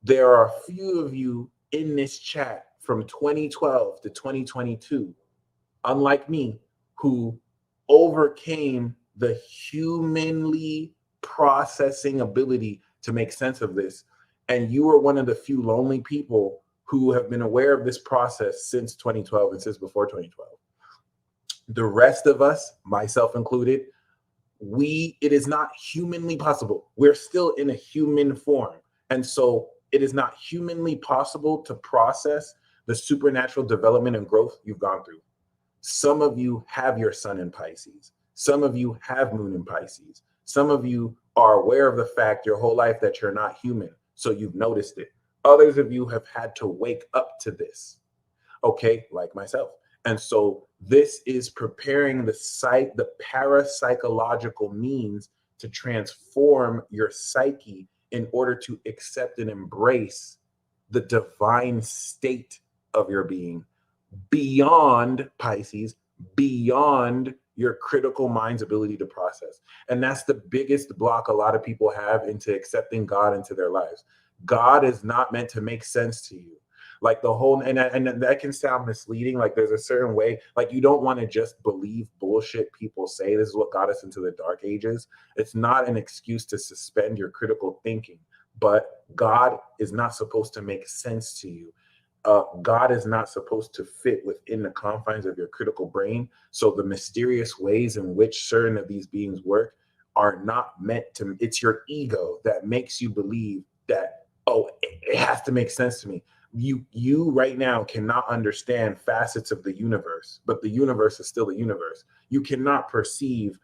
there are a few of you in this chat from 2012 to 2022, unlike me, who overcame the humanly processing ability to make sense of this. And you are one of the few lonely people who have been aware of this process since 2012 and since before 2012. The rest of us, myself included, it is not humanly possible. We're still in a human form. And so it is not humanly possible to process the supernatural development and growth you've gone through. Some of you have your sun in Pisces. Some of you have moon in Pisces. Some of you are aware of the fact your whole life that you're not human, so you've noticed it. Others of you have had to wake up to this, okay, like myself. And so this is preparing the parapsychological means to transform your psyche in order to accept and embrace the divine state of your being beyond Pisces, beyond your critical mind's ability to process. And that's the biggest block a lot of people have into accepting God into their lives. God is not meant to make sense to you. Like the whole, and that can sound misleading. Like there's a certain way, like you don't want to just believe bullshit people say. This is what got us into the dark ages. It's not an excuse to suspend your critical thinking, but God is not supposed to make sense to you. God is not supposed to fit within the confines of your critical brain. So the mysterious ways in which certain of these beings work are not meant to, it's your ego that makes you believe that, oh, it has to make sense to me. You right now cannot understand facets of the universe, but the universe is still a universe. You cannot perceive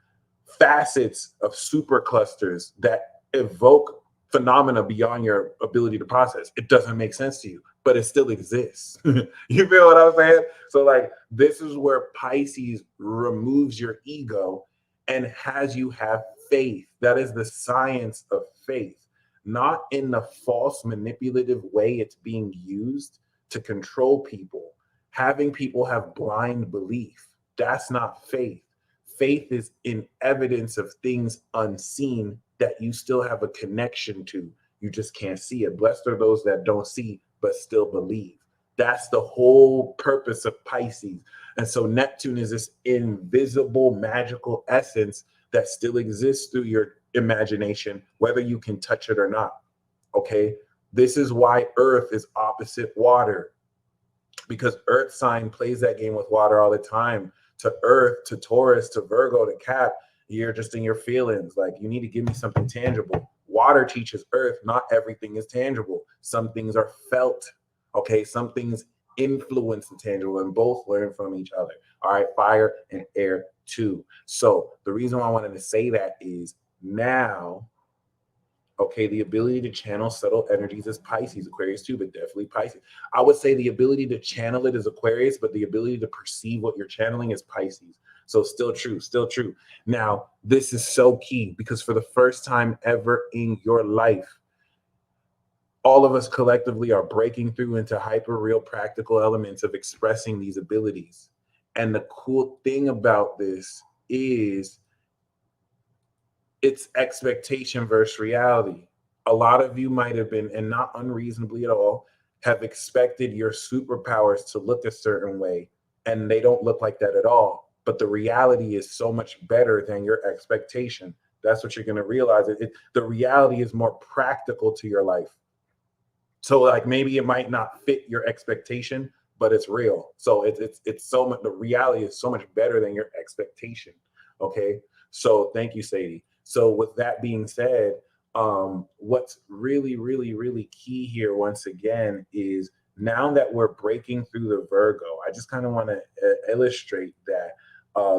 facets of superclusters that evoke phenomena beyond your ability to process. It doesn't make sense to you, but it still exists. You feel what I'm saying? So like this is where Pisces removes your ego and has you have faith. That is the science of faith, not in the false manipulative way it's being used to control people, having people have blind belief. That's not faith. Faith is in evidence of things unseen that you still have a connection to. You just can't see it. Blessed are those that don't see but still believe. That's the whole purpose of Pisces. And so Neptune is this invisible magical essence that still exists through your imagination, whether you can touch it or not. Okay. This is why Earth is opposite water, because Earth sign plays that game with water all the time. To Earth, to Taurus, to Virgo, to Cap, you're just in your feelings. Like, you need to give me something tangible. Water teaches Earth not everything is tangible. Some things are felt. Okay. Some things influence the tangible, and both learn from each other. All right. Fire and air too. So the reason why I wanted to say that is now, okay, the ability to channel subtle energies is Pisces, Aquarius too, but definitely Pisces. I would say the ability to channel it is Aquarius, but the ability to perceive what you're channeling is Pisces. So still true, still true. Now, this is so key because for the first time ever in your life, all of us collectively are breaking through into hyper real practical elements of expressing these abilities. And the cool thing about this is it's expectation versus reality. A lot of you might have been, and not unreasonably at all, have expected your superpowers to look a certain way, and they don't look like that at all. But the reality is so much better than your expectation. That's what you're going to realize. The reality is more practical to your life. So like maybe it might not fit your expectation, but it's real. So it's so much, the reality is so much better than your expectation. Okay. So thank you, Sadie. So with that being said, what's really, really, really key here once again is now that we're breaking through the Virgo, I just kind of want to illustrate that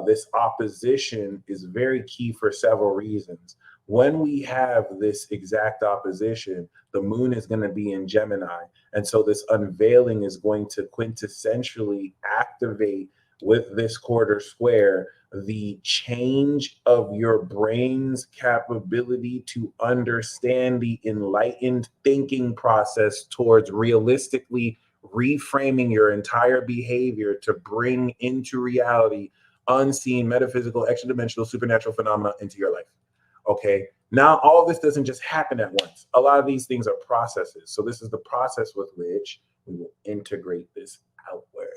this opposition is very key for several reasons. When we have this exact opposition, the moon is going to be in Gemini. And so this unveiling is going to quintessentially activate with this quarter square the change of your brain's capability to understand the enlightened thinking process towards realistically reframing your entire behavior to bring into reality unseen, metaphysical, extra-dimensional, supernatural phenomena into your life. Okay. Now, all of this doesn't just happen at once. A lot of these things are processes. So this is the process with which we will integrate this outwards,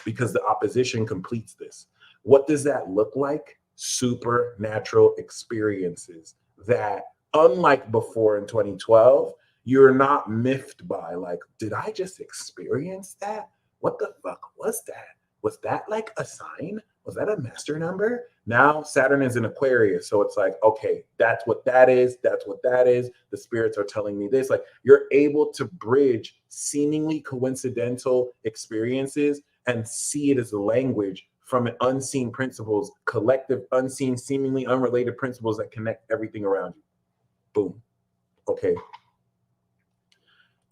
because the opposition completes this. What does that look like? Supernatural experiences that, unlike before in 2012, you're not miffed by, like, did I just experience that? What the fuck was that? Was that like a sign? Was that a master number? Now Saturn is in Aquarius. So it's like, okay, that's what that is. That's what that is. The spirits are telling me this. Like, you're able to bridge seemingly coincidental experiences and see it as a language from an unseen principles, collective, unseen, seemingly unrelated principles that connect everything around you. Boom. Okay.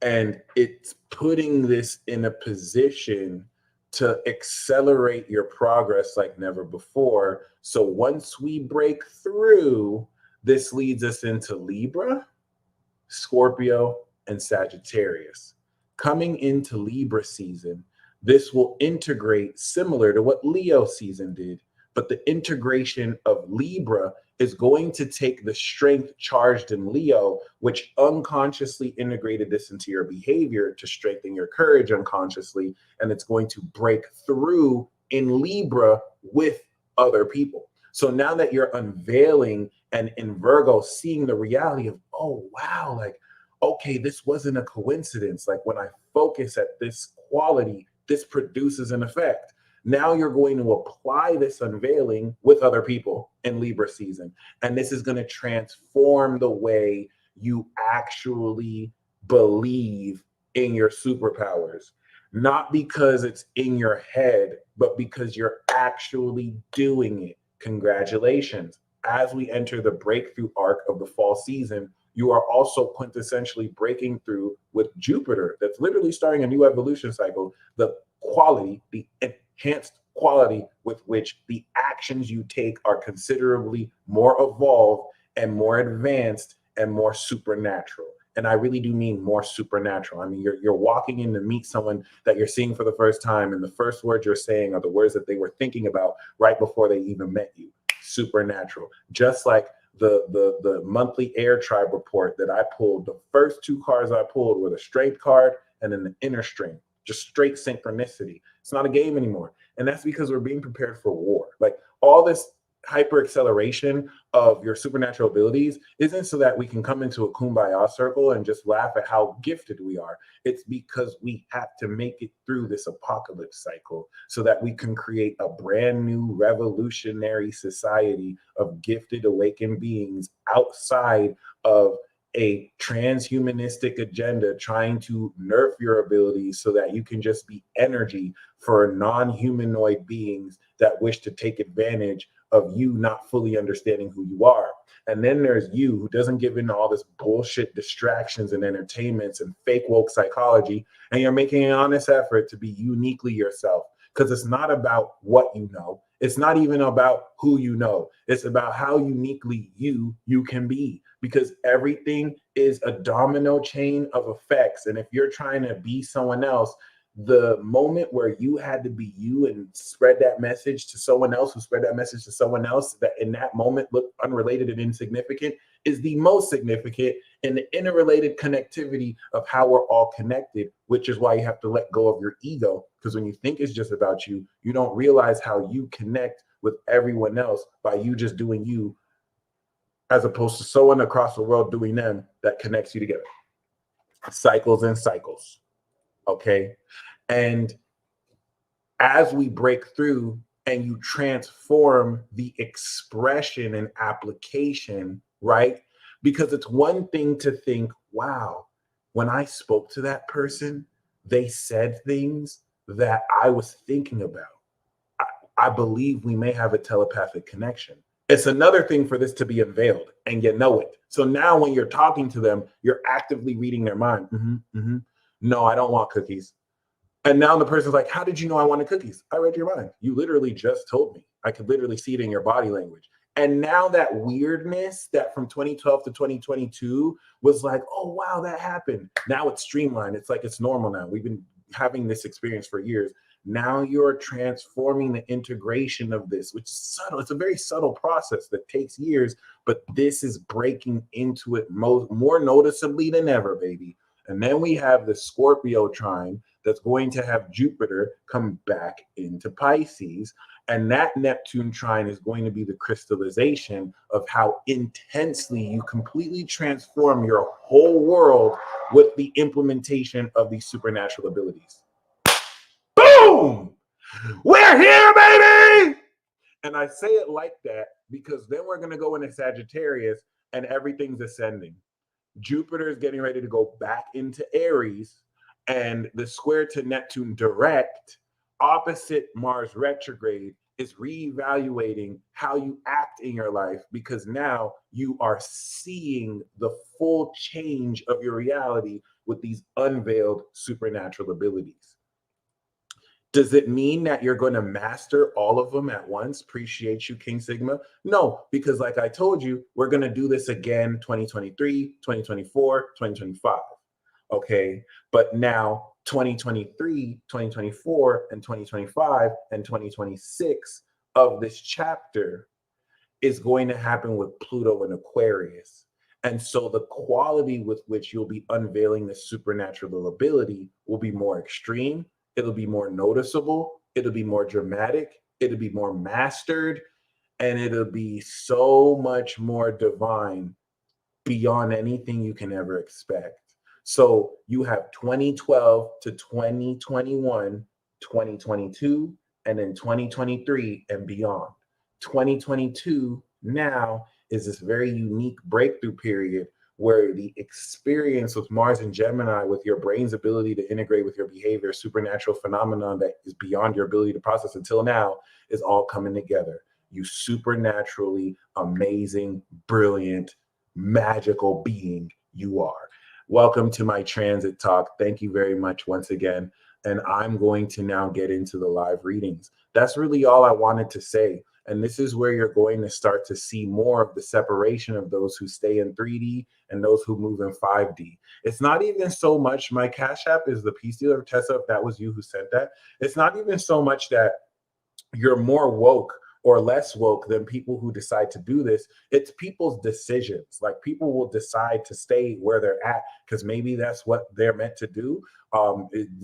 And it's putting this in a position to accelerate your progress like never before. So once we break through, this leads us into Libra, Scorpio, and Sagittarius. Coming into Libra season, this will integrate similar to what Leo season did, But the integration of Libra is going to take the strength charged in Leo, which unconsciously integrated this into your behavior to strengthen your courage unconsciously. And it's going to break through in Libra with other people. So now that you're unveiling and in Virgo, seeing the reality of, oh, wow, like, okay, this wasn't a coincidence. Like when I focus at this quality, this produces an effect. Now you're going to apply this unveiling with other people in Libra season. And this is going to transform the way you actually believe in your superpowers. Not because it's in your head, but because you're actually doing it. Congratulations. As we enter the breakthrough arc of the fall season, you are also quintessentially breaking through with Jupiter, that's literally starting a new evolution cycle. The quality, the enhanced quality with which the actions you take are considerably more evolved and more advanced and more supernatural. And I really do mean more supernatural. I mean, you're walking in to meet someone that you're seeing for the first time, and the first words you're saying are the words that they were thinking about right before they even met you. Supernatural. Just like the monthly air tribe report that I pulled, the first two cards I pulled were the strength card and then the inner strength, just straight synchronicity. It's not a game anymore. And that's because we're being prepared for war. Like all this hyper acceleration of your supernatural abilities isn't so that we can come into a kumbaya circle and just laugh at how gifted we are. It's because we have to make it through this apocalypse cycle so that we can create a brand new revolutionary society of gifted awakened beings outside of a transhumanistic agenda trying to nerf your abilities so that you can just be energy for non-humanoid beings that wish to take advantage of you not fully understanding who you are. And then there's you who doesn't give in to all this bullshit distractions and entertainments and fake woke psychology, and you're making an honest effort to be uniquely yourself, because it's not about what you know. It's not even about who you know. It's about how uniquely you can be, because everything is a domino chain of effects. And if you're trying to be someone else, the moment where you had to be you and spread that message to someone else who spread that message to someone else that in that moment looked unrelated and insignificant is the most significant in the interrelated connectivity of how we're all connected, which is why you have to let go of your ego. Because when you think it's just about you, you don't realize how you connect with everyone else by you just doing you, as opposed to someone across the world doing them that connects you together. Cycles and cycles. Okay. And as we break through and you transform the expression and application, right? Because it's one thing to think, wow, when I spoke to that person, they said things that I was thinking about. I believe we may have a telepathic connection. It's another thing for this to be unveiled and you know it. So now when you're talking to them, you're actively reading their mind. No, I don't want cookies. And now the person's like, how did you know I wanted cookies? I read your mind. You literally just told me. I could literally see it in your body language. And now that weirdness that from 2012 to 2022 was like, oh, wow, that happened. Now it's streamlined. It's like it's normal now. We've been having this experience for years. Now you're transforming the integration of this, which is subtle. It's a very subtle process that takes years, but this is breaking into it more noticeably than ever, baby. And then we have the Scorpio trine that's going to have Jupiter come back into Pisces. And that Neptune trine is going to be the crystallization of how intensely you completely transform your whole world with the implementation of these supernatural abilities. Boom! We're here, baby! And I say it like that because then we're going to go into Sagittarius and everything's ascending. Jupiter is getting ready to go back into Aries, and the square to Neptune direct opposite Mars retrograde is reevaluating how you act in your life, because now you are seeing the full change of your reality with these unveiled supernatural abilities. Does it mean that you're going to master all of them at once? Appreciate you, King Sigma. No, because like I told you, we're going to do this again 2023, 2024, 2025. Okay. But now 2023, 2024, and 2025 and 2026 of this chapter is going to happen with Pluto and Aquarius. And so the quality with which you'll be unveiling the supernatural ability will be more extreme. It'll be more noticeable. It'll be more dramatic. It'll be more mastered. And it'll be so much more divine beyond anything you can ever expect. So you have 2012 to 2021, 2022, and then 2023 and beyond. 2022 now is this very unique breakthrough period where the experience with Mars and Gemini, with your brain's ability to integrate with your behavior, supernatural phenomenon that is beyond your ability to process until now, is all coming together. You supernaturally amazing, brilliant, magical being you are. Welcome to my transit talk. Thank you very much once again. And I'm going to now get into the live readings. That's really all I wanted to say. And this is where you're going to start to see more of the separation of those who stay in 3D and those who move in 5D. It's not even so much, my Cash App is the Peace Dealer. Tessa, if that was you who sent that. It's not even so much that you're more woke or less woke than people who decide to do this. It's people's decisions. Like, people will decide to stay where they're at because maybe that's what they're meant to do.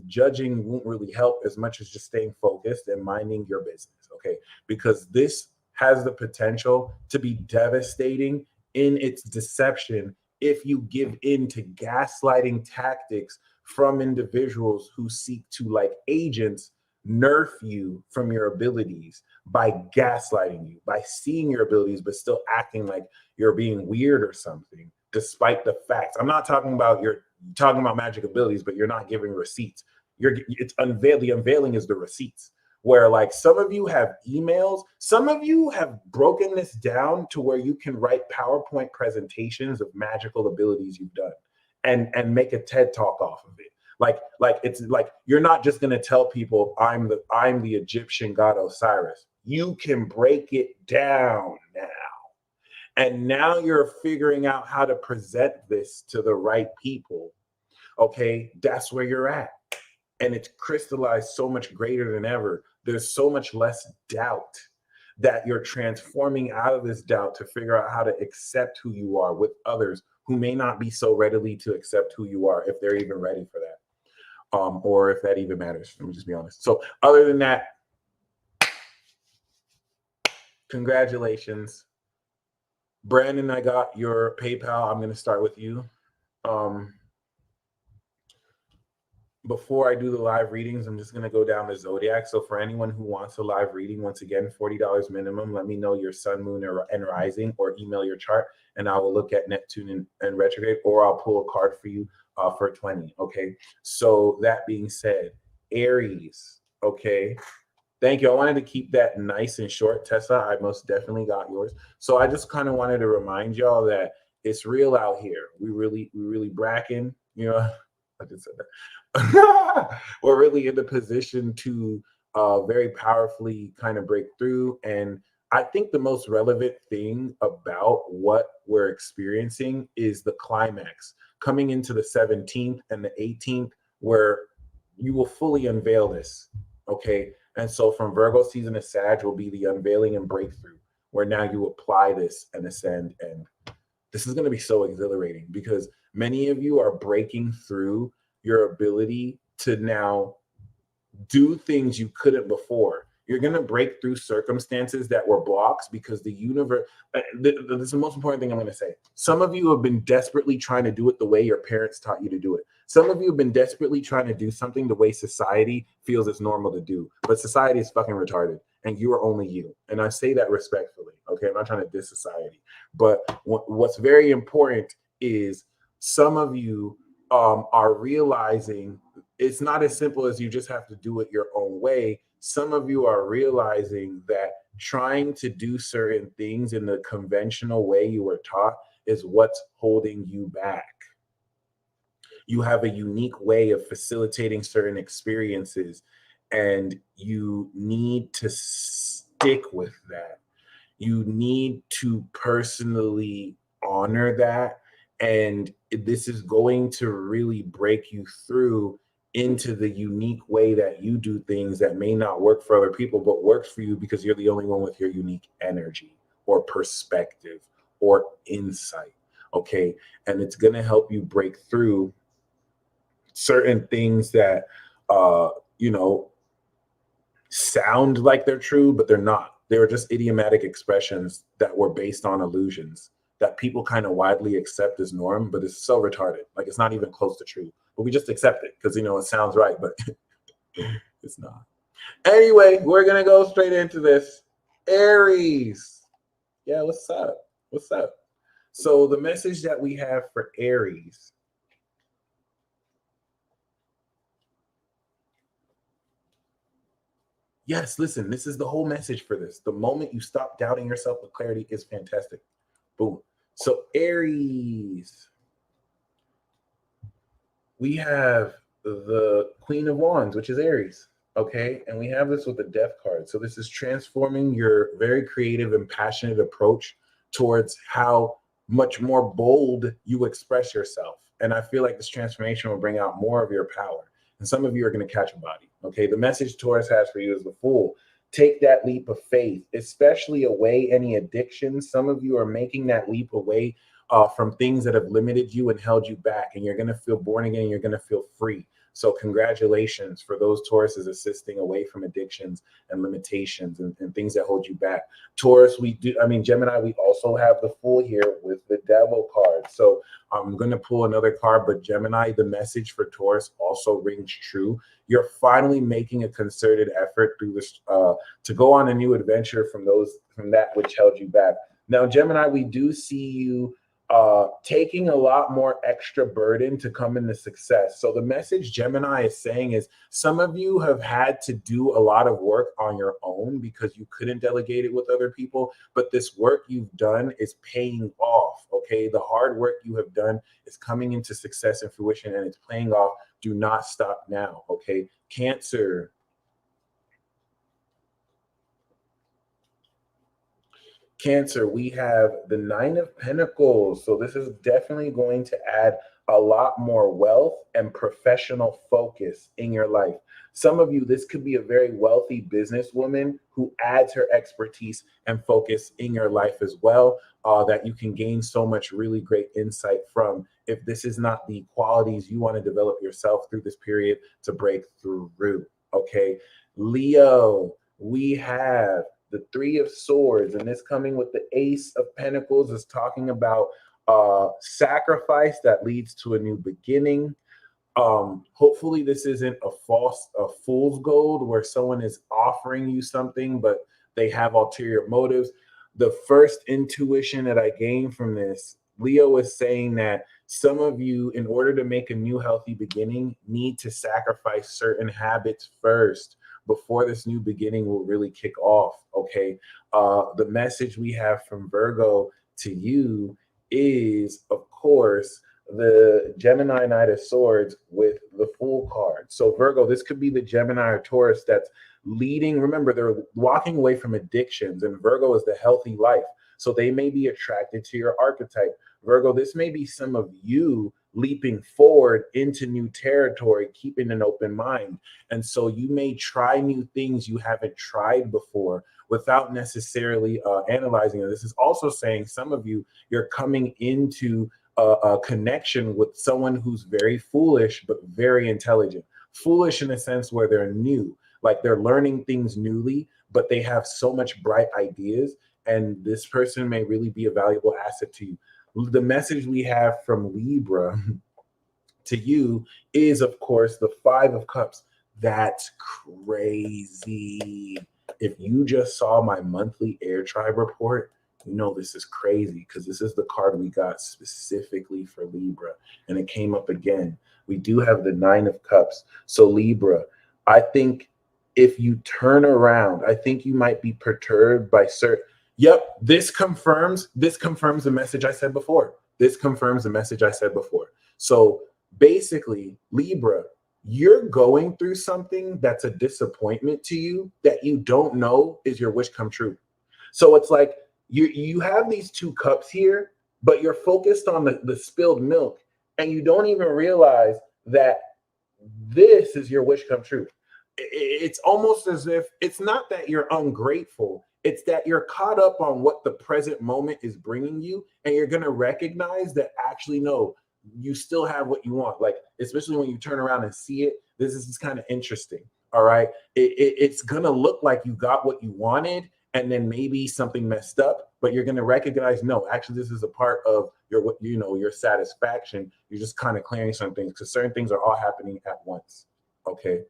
Judging won't really help as much as just staying focused and minding your business, okay? Because this has the potential to be devastating in its deception if you give in to gaslighting tactics from individuals who seek to, like agents, nerf you from your abilities by gaslighting you, by seeing your abilities but still acting like you're being weird or something despite the facts. I'm not talking about you're talking about magic abilities but you're not giving receipts. The unveiling is the receipts, where like some of you have emails, some of you have broken this down to where you can write PowerPoint presentations of magical abilities you've done and make a TED talk off of it. Like it's like you're not just going to tell people I'm the Egyptian god Osiris. You can break it down now. And now you're figuring out how to present this to the right people. Okay, that's where you're at. And it's crystallized so much greater than ever. There's so much less doubt that you're transforming out of this doubt to figure out how to accept who you are with others who may not be so readily to accept who you are, if they're even ready for that. Or if that even matters. Let me just be honest. So other than that, congratulations. Brandon, I got your PayPal. I'm going to start with you. Before I do the live readings, I'm just going to go down the zodiac. So for anyone who wants a live reading, once again, $40 minimum. Let me know your sun, moon, and rising, or email your chart, and I will look at Neptune and retrograde, or I'll pull a card for you for 20. Okay. So that being said, Aries. Okay. Thank you. I wanted to keep that nice and short, Tessa. I most definitely got yours. So I just kind of wanted to remind y'all that it's real out here. We really bracking, you know. I just said that. We're really in the position to very powerfully kind of break through. And I think the most relevant thing about what we're experiencing is the climax coming into the 17th and the 18th, where you will fully unveil this. Okay. And so from Virgo season to Sag will be the unveiling and breakthrough, where now you apply this and ascend. And this is going to be so exhilarating because many of you are breaking through your ability to now do things you couldn't before. You're going to break through circumstances that were blocks because the universe, this is the most important thing I'm going to say. Some of you have been desperately trying to do it the way your parents taught you to do it. Some of you have been desperately trying to do something the way society feels it's normal to do, but society is fucking retarded and you are only you. And I say that respectfully. Okay. I'm not trying to diss society, but what's very important is some of you are realizing it's not as simple as you just have to do it your own way. Some of you are realizing that trying to do certain things in the conventional way you were taught is what's holding you back. You have a unique way of facilitating certain experiences, and you need to stick with that. You need to personally honor that. And this is going to really break you through into the unique way that you do things that may not work for other people, but works for you because you're the only one with your unique energy or perspective or insight. Okay. And it's going to help you break through certain things that, you know, sound like they're true, but they're not. They were just idiomatic expressions that were based on illusions that people kind of widely accept as norm, but it's so retarded. Like it's not even close to true, but we just accept it because, you know, it sounds right, but it's not. Anyway, we're going to go straight into this. Aries. Yeah, what's up? What's up? So the message that we have for Aries. Yes, listen, this is the whole message for this. The moment you stop doubting yourself with clarity is fantastic. Boom. So Aries, we have the Queen of Wands, which is Aries. Okay. And we have this with the Death card. So this is transforming your very creative and passionate approach towards how much more bold you express yourself. And I feel like this transformation will bring out more of your power. And some of you are going to catch a body. Okay. The message Taurus has for you is the Fool. Take that leap of faith, especially away any addictions. Some of you are making that leap away from things that have limited you and held you back. And you're going to feel born again. You're going to feel free. So congratulations for those Tauruses assisting away from addictions and limitations and things that hold you back. Taurus, Gemini, we also have the Fool here with the Devil card. So I'm going to pull another card, but Gemini, the message for Taurus also rings true. You're finally making a concerted effort through this to go on a new adventure from that which held you back. Now, Gemini, we do see you taking a lot more extra burden to come into success. So the message Gemini is saying is some of you have had to do a lot of work on your own because you couldn't delegate it with other people, but this work you've done is paying off. Okay. The hard work you have done is coming into success and fruition and it's paying off. Do not stop now. Okay. Cancer. Cancer, we have the Nine of Pentacles. So this is definitely going to add a lot more wealth and professional focus in your life. Some of you, this could be a very wealthy businesswoman who adds her expertise and focus in your life as well, that you can gain so much really great insight from if this is not the qualities you want to develop yourself through this period to break through. Okay. Leo, we have the Three of Swords, and this coming with the Ace of Pentacles is talking about sacrifice that leads to a new beginning. Hopefully this isn't a fool's gold where someone is offering you something, but they have ulterior motives. The first intuition that I gained from this, Leo is saying that some of you, in order to make a new healthy beginning, need to sacrifice certain habits first before this new beginning will really kick off. Okay. The message we have from Virgo to you is, of course, the Gemini Knight of Swords with the Fool card. So Virgo, this could be the Gemini or Taurus that's leading. Remember, they're walking away from addictions, and Virgo is the healthy life. So they may be attracted to your archetype. Virgo, this may be some of you leaping forward into new territory, keeping an open mind. And so you may try new things you haven't tried before without necessarily analyzing it. This is also saying some of you, you're coming into a connection with someone who's very foolish, but very intelligent. Foolish in a sense where they're new, like they're learning things newly, but they have so much bright ideas. And this person may really be a valuable asset to you. The message we have from Libra to you is, of course, the Five of Cups. That's crazy. If you just saw my monthly air tribe report, you know this is crazy because this is the card we got specifically for Libra, and it came up again. We do have the Nine of Cups. So Libra, I think if you turn around, I think you might be perturbed by certain. Yep, this confirms the message I said before. This confirms the message I said before. So basically, Libra, you're going through something that's a disappointment to you that you don't know is your wish come true. So it's like you have these two cups here, but you're focused on the spilled milk, and you don't even realize that this is your wish come true. It's almost as if it's not that you're ungrateful, it's that you're caught up on what the present moment is bringing you, and you're going to recognize that actually, no, you still have what you want. Like, especially when you turn around and see it, this is kind of interesting. All right. It's going to look like you got what you wanted, and then maybe something messed up, but you're going to recognize, no, actually, this is a part of your, your satisfaction. You're just kind of clearing some things because certain things are all happening at once. Okay.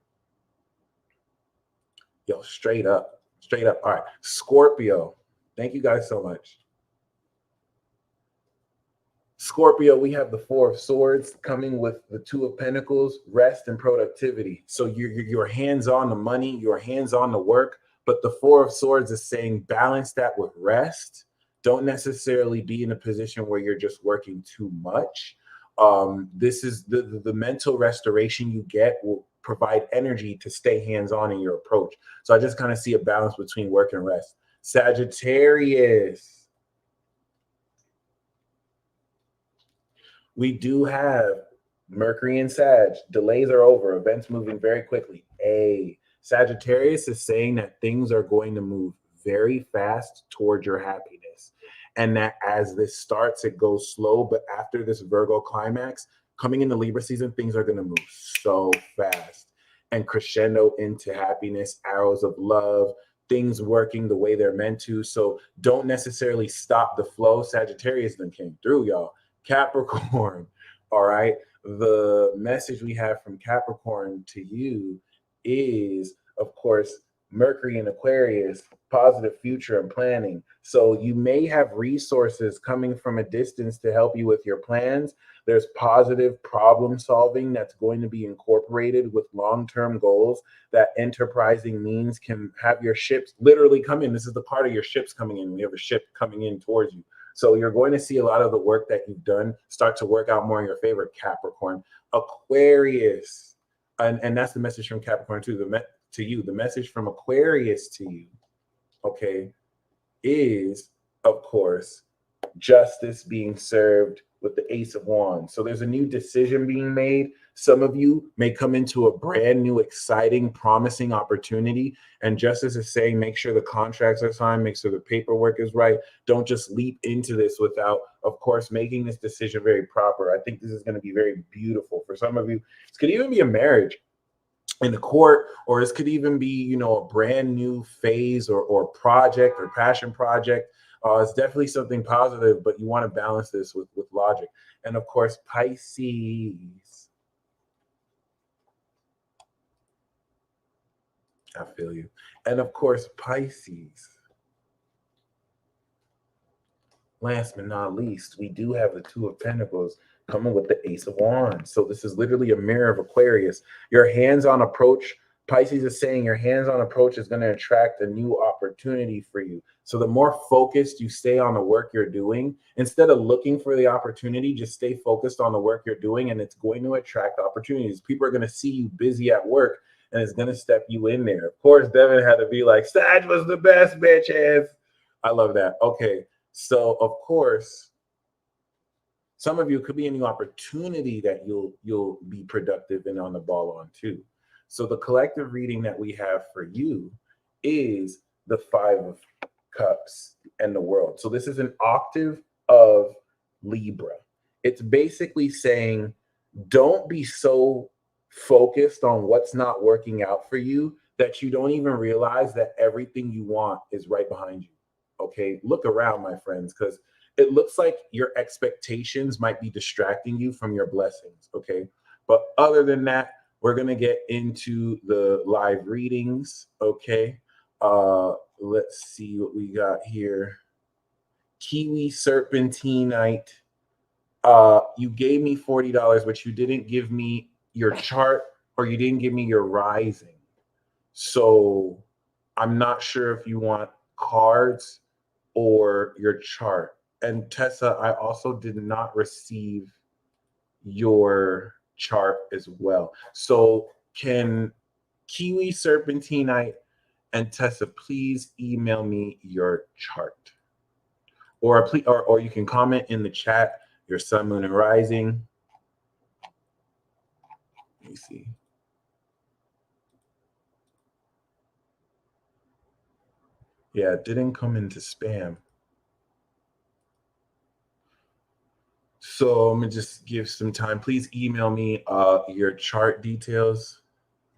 Yo, straight up. Straight up. All right. Scorpio. Thank you guys so much. Scorpio, we have the Four of Swords coming with the Two of Pentacles, rest and productivity. So you're hands on the money, you're hands on the work, but the Four of Swords is saying balance that with rest. Don't necessarily be in a position where you're just working too much. This is the mental restoration you get will provide energy to stay hands on in your approach. So I just kind of see a balance between work and rest. Sagittarius. We do have Mercury and Sag. Delays are over. Events moving very quickly. Sagittarius is saying that things are going to move very fast towards your happiness. And that as this starts, it goes slow. But after this Virgo climax, coming into Libra season, things are going to move so fast and crescendo into happiness, arrows of love, things working the way they're meant to. So don't necessarily stop the flow. Sagittarius then came through, y'all. Capricorn, all right? The message we have from Capricorn to you is, of course, Mercury in Aquarius, positive future and planning. So you may have resources coming from a distance to help you with your plans. There's positive problem solving that's going to be incorporated with long-term goals that enterprising means can have your ships literally come in. This is the part of your ships coming in. We have a ship coming in towards you. So you're going to see a lot of the work that you've done start to work out more in your favor, Capricorn. Aquarius, and that's the message from Capricorn too, to you. The message from Aquarius to you, okay, is, of course, justice being served with the Ace of Wands. So there's a new decision being made. Some of you may come into a brand new, exciting, promising opportunity. And justice is saying, make sure the contracts are signed, make sure the paperwork is right. Don't just leap into this without, of course, making this decision very proper. I think this is going to be very beautiful. For some of you, this could even be a marriage in the court, or this could even be, a brand new phase or project or passion project. It's definitely something positive, but you want to balance this with logic. And of course, Pisces. I feel you. And of course, Pisces. Last but not least, we do have the Two of Pentacles coming with the Ace of Wands. So this is literally a mirror of Aquarius. Your hands-on approach, Pisces is saying your hands-on approach is going to attract a new opportunity for you. So the more focused you stay on the work you're doing, instead of looking for the opportunity, just stay focused on the work you're doing, and it's going to attract opportunities. People are going to see you busy at work, and it's going to step you in there. Of course, Devin had to be like, Sag was the best, bitches. I love that. Okay. So, of course, some of you could be a new opportunity that you'll be productive and on the ball on too. So the collective reading that we have for you is the Five of Cups and the World. So this is an octave of Libra. It's basically saying, don't be so focused on what's not working out for you that you don't even realize that everything you want is right behind you. Okay, look around, my friends, because it looks like your expectations might be distracting you from your blessings. Okay, but other than that, we're gonna get into the live readings. Okay, let's see what we got here. Kiwi Serpentinite. You gave me $40, but you didn't give me your chart, or you didn't give me your rising. So I'm not sure if you want cards or your chart. And Tessa, I also did not receive your chart as well. So can Kiwi Serpentinite and Tessa please email me your chart? Or please, or you can comment in the chat your sun, moon, and rising. Let me see. Yeah, it didn't come into spam. So I'm gonna just give some time. Please email me your chart details.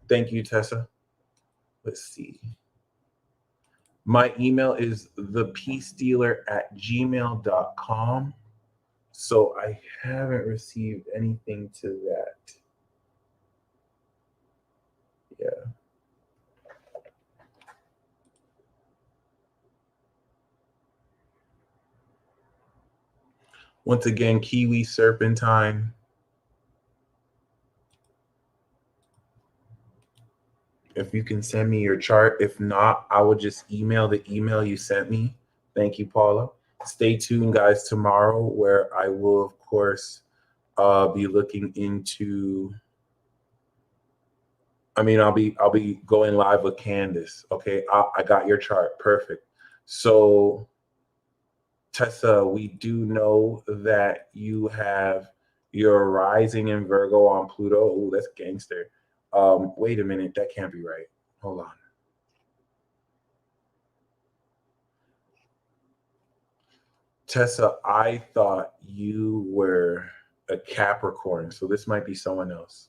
Thank you, Tessa. Let's see. My email is thepeacedealer@gmail.com. So I haven't received anything to that. Yeah. Once again, Kiwi Serpentine. If you can send me your chart. If not, I will just email the email you sent me. Thank you, Paula. Stay tuned, guys, tomorrow, where I will, of course, be looking into. I'll be going live with Candace. Okay, I got your chart. Perfect. So, Tessa, we do know that you have your rising in Virgo on Pluto. Oh, that's gangster. Wait a minute, that can't be right. Hold on. Tessa, I thought you were a Capricorn, so this might be someone else.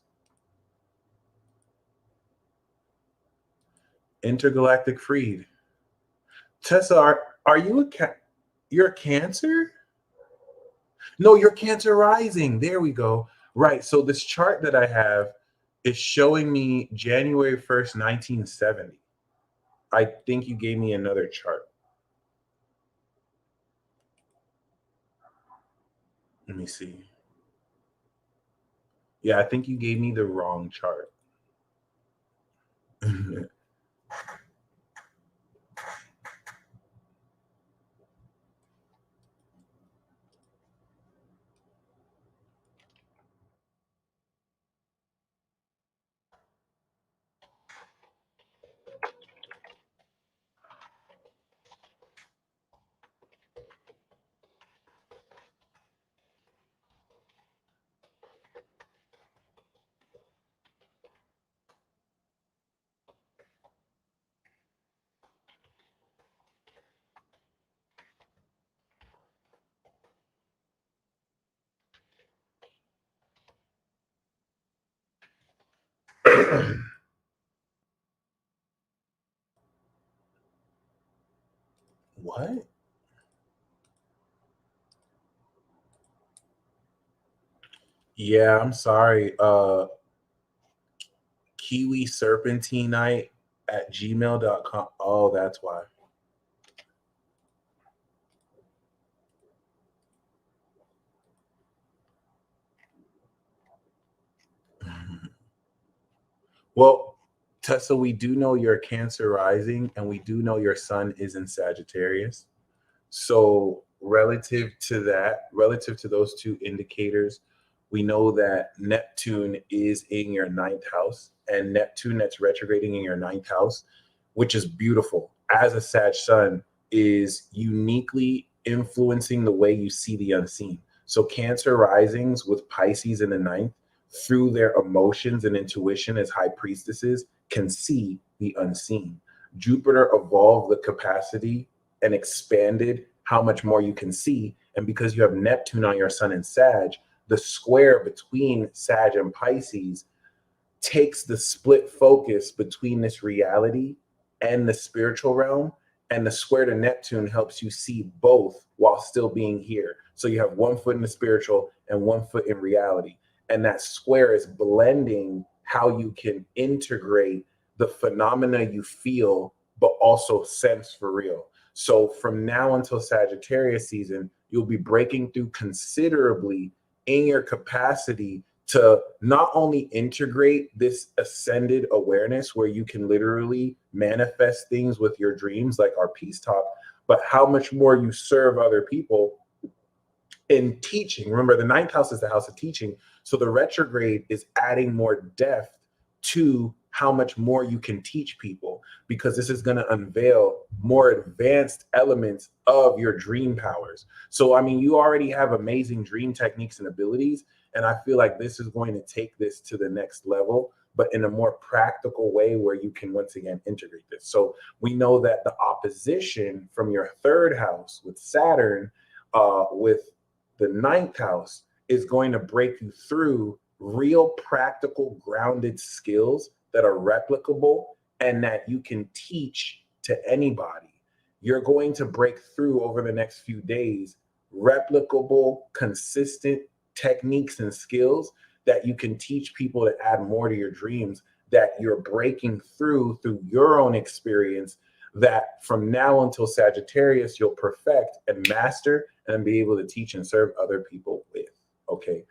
Intergalactic Freed. Tessa, are you you're a Cancer? No, you're Cancer rising. There we go. Right. So this chart that I have is showing me January 1st, 1970. I think you gave me another chart. Let me see. Yeah, I think you gave me the wrong chart. What? Yeah, I'm sorry. Kiwi Serpentinite at gmail.com. Oh, that's why. Well, Tessa, we do know you're Cancer rising, and we do know your sun is in Sagittarius. So, relative to those two indicators, we know that Neptune is in your ninth house, and Neptune that's retrograding in your ninth house, which is beautiful, as a Sag sun, is uniquely influencing the way you see the unseen. So, Cancer risings with Pisces in the ninth, through their emotions and intuition as high priestesses, can see the unseen. Jupiter evolved the capacity and expanded how much more you can see. And because you have Neptune on your sun in Sag, the square between Sag and Pisces takes the split focus between this reality and the spiritual realm. And the square to Neptune helps you see both while still being here. So you have 1 foot in the spiritual and 1 foot in reality. And that square is blending how you can integrate the phenomena you feel, but also sense for real. So from now until Sagittarius season, you'll be breaking through considerably in your capacity to not only integrate this ascended awareness where you can literally manifest things with your dreams, like our peace talk, but how much more you serve other people in teaching. Remember, the ninth house is the house of teaching. So the retrograde is adding more depth to how much more you can teach people, because this is going to unveil more advanced elements of your dream powers. So, I mean, you already have amazing dream techniques and abilities. And I feel like this is going to take this to the next level. but in a more practical way where you can once again integrate this. So we know that the opposition from your third house with Saturn, with the ninth house, is going to break you through real practical grounded skills that are replicable and that you can teach to anybody. You're going to break through over the next few days replicable, consistent techniques and skills that you can teach people to add more to your dreams, that you're breaking through your own experience, that from now until Sagittarius you'll perfect and master and be able to teach and serve other people with. Okay.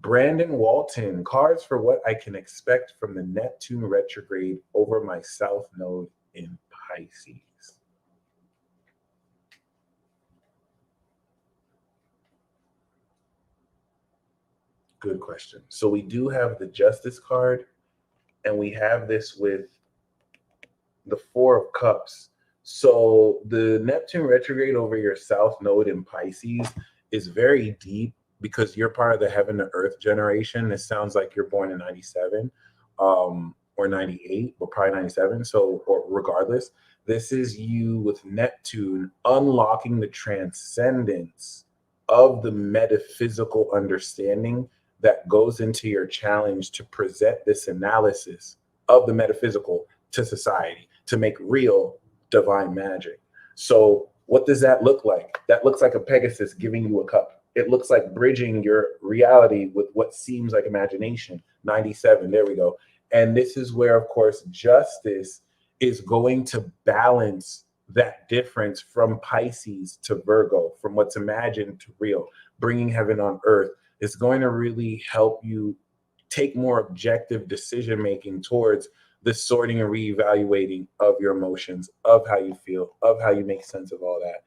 Brandon Walton, cards for what I can expect from the Neptune retrograde over my South Node in Pisces. Good question. So we do have the Justice card, and we have this with the Four of Cups. So the Neptune retrograde over your South Node in Pisces is very deep because you're part of the heaven to earth generation. This sounds like you're born in 97 or 98, but probably 97. So, or regardless, this is you with Neptune unlocking the transcendence of the metaphysical understanding that goes into your challenge to present this analysis of the metaphysical to society, to make real divine magic. So what does that look like? That looks like a Pegasus giving you a cup. It looks like bridging your reality with what seems like imagination. 97, there we go. And this is where, of course, justice is going to balance that difference from Pisces to Virgo, from what's imagined to real, bringing heaven on earth. It's going to really help you take more objective decision making towards the sorting and reevaluating of your emotions, of how you feel, of how you make sense of all that,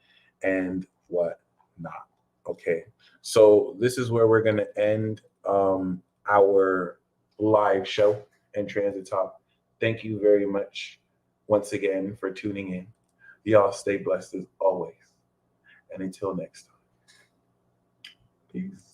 and what not. Okay, so this is where we're going to end our live show and Transit Talk. Thank you very much once again for tuning in. Y'all stay blessed as always. And until next time, peace.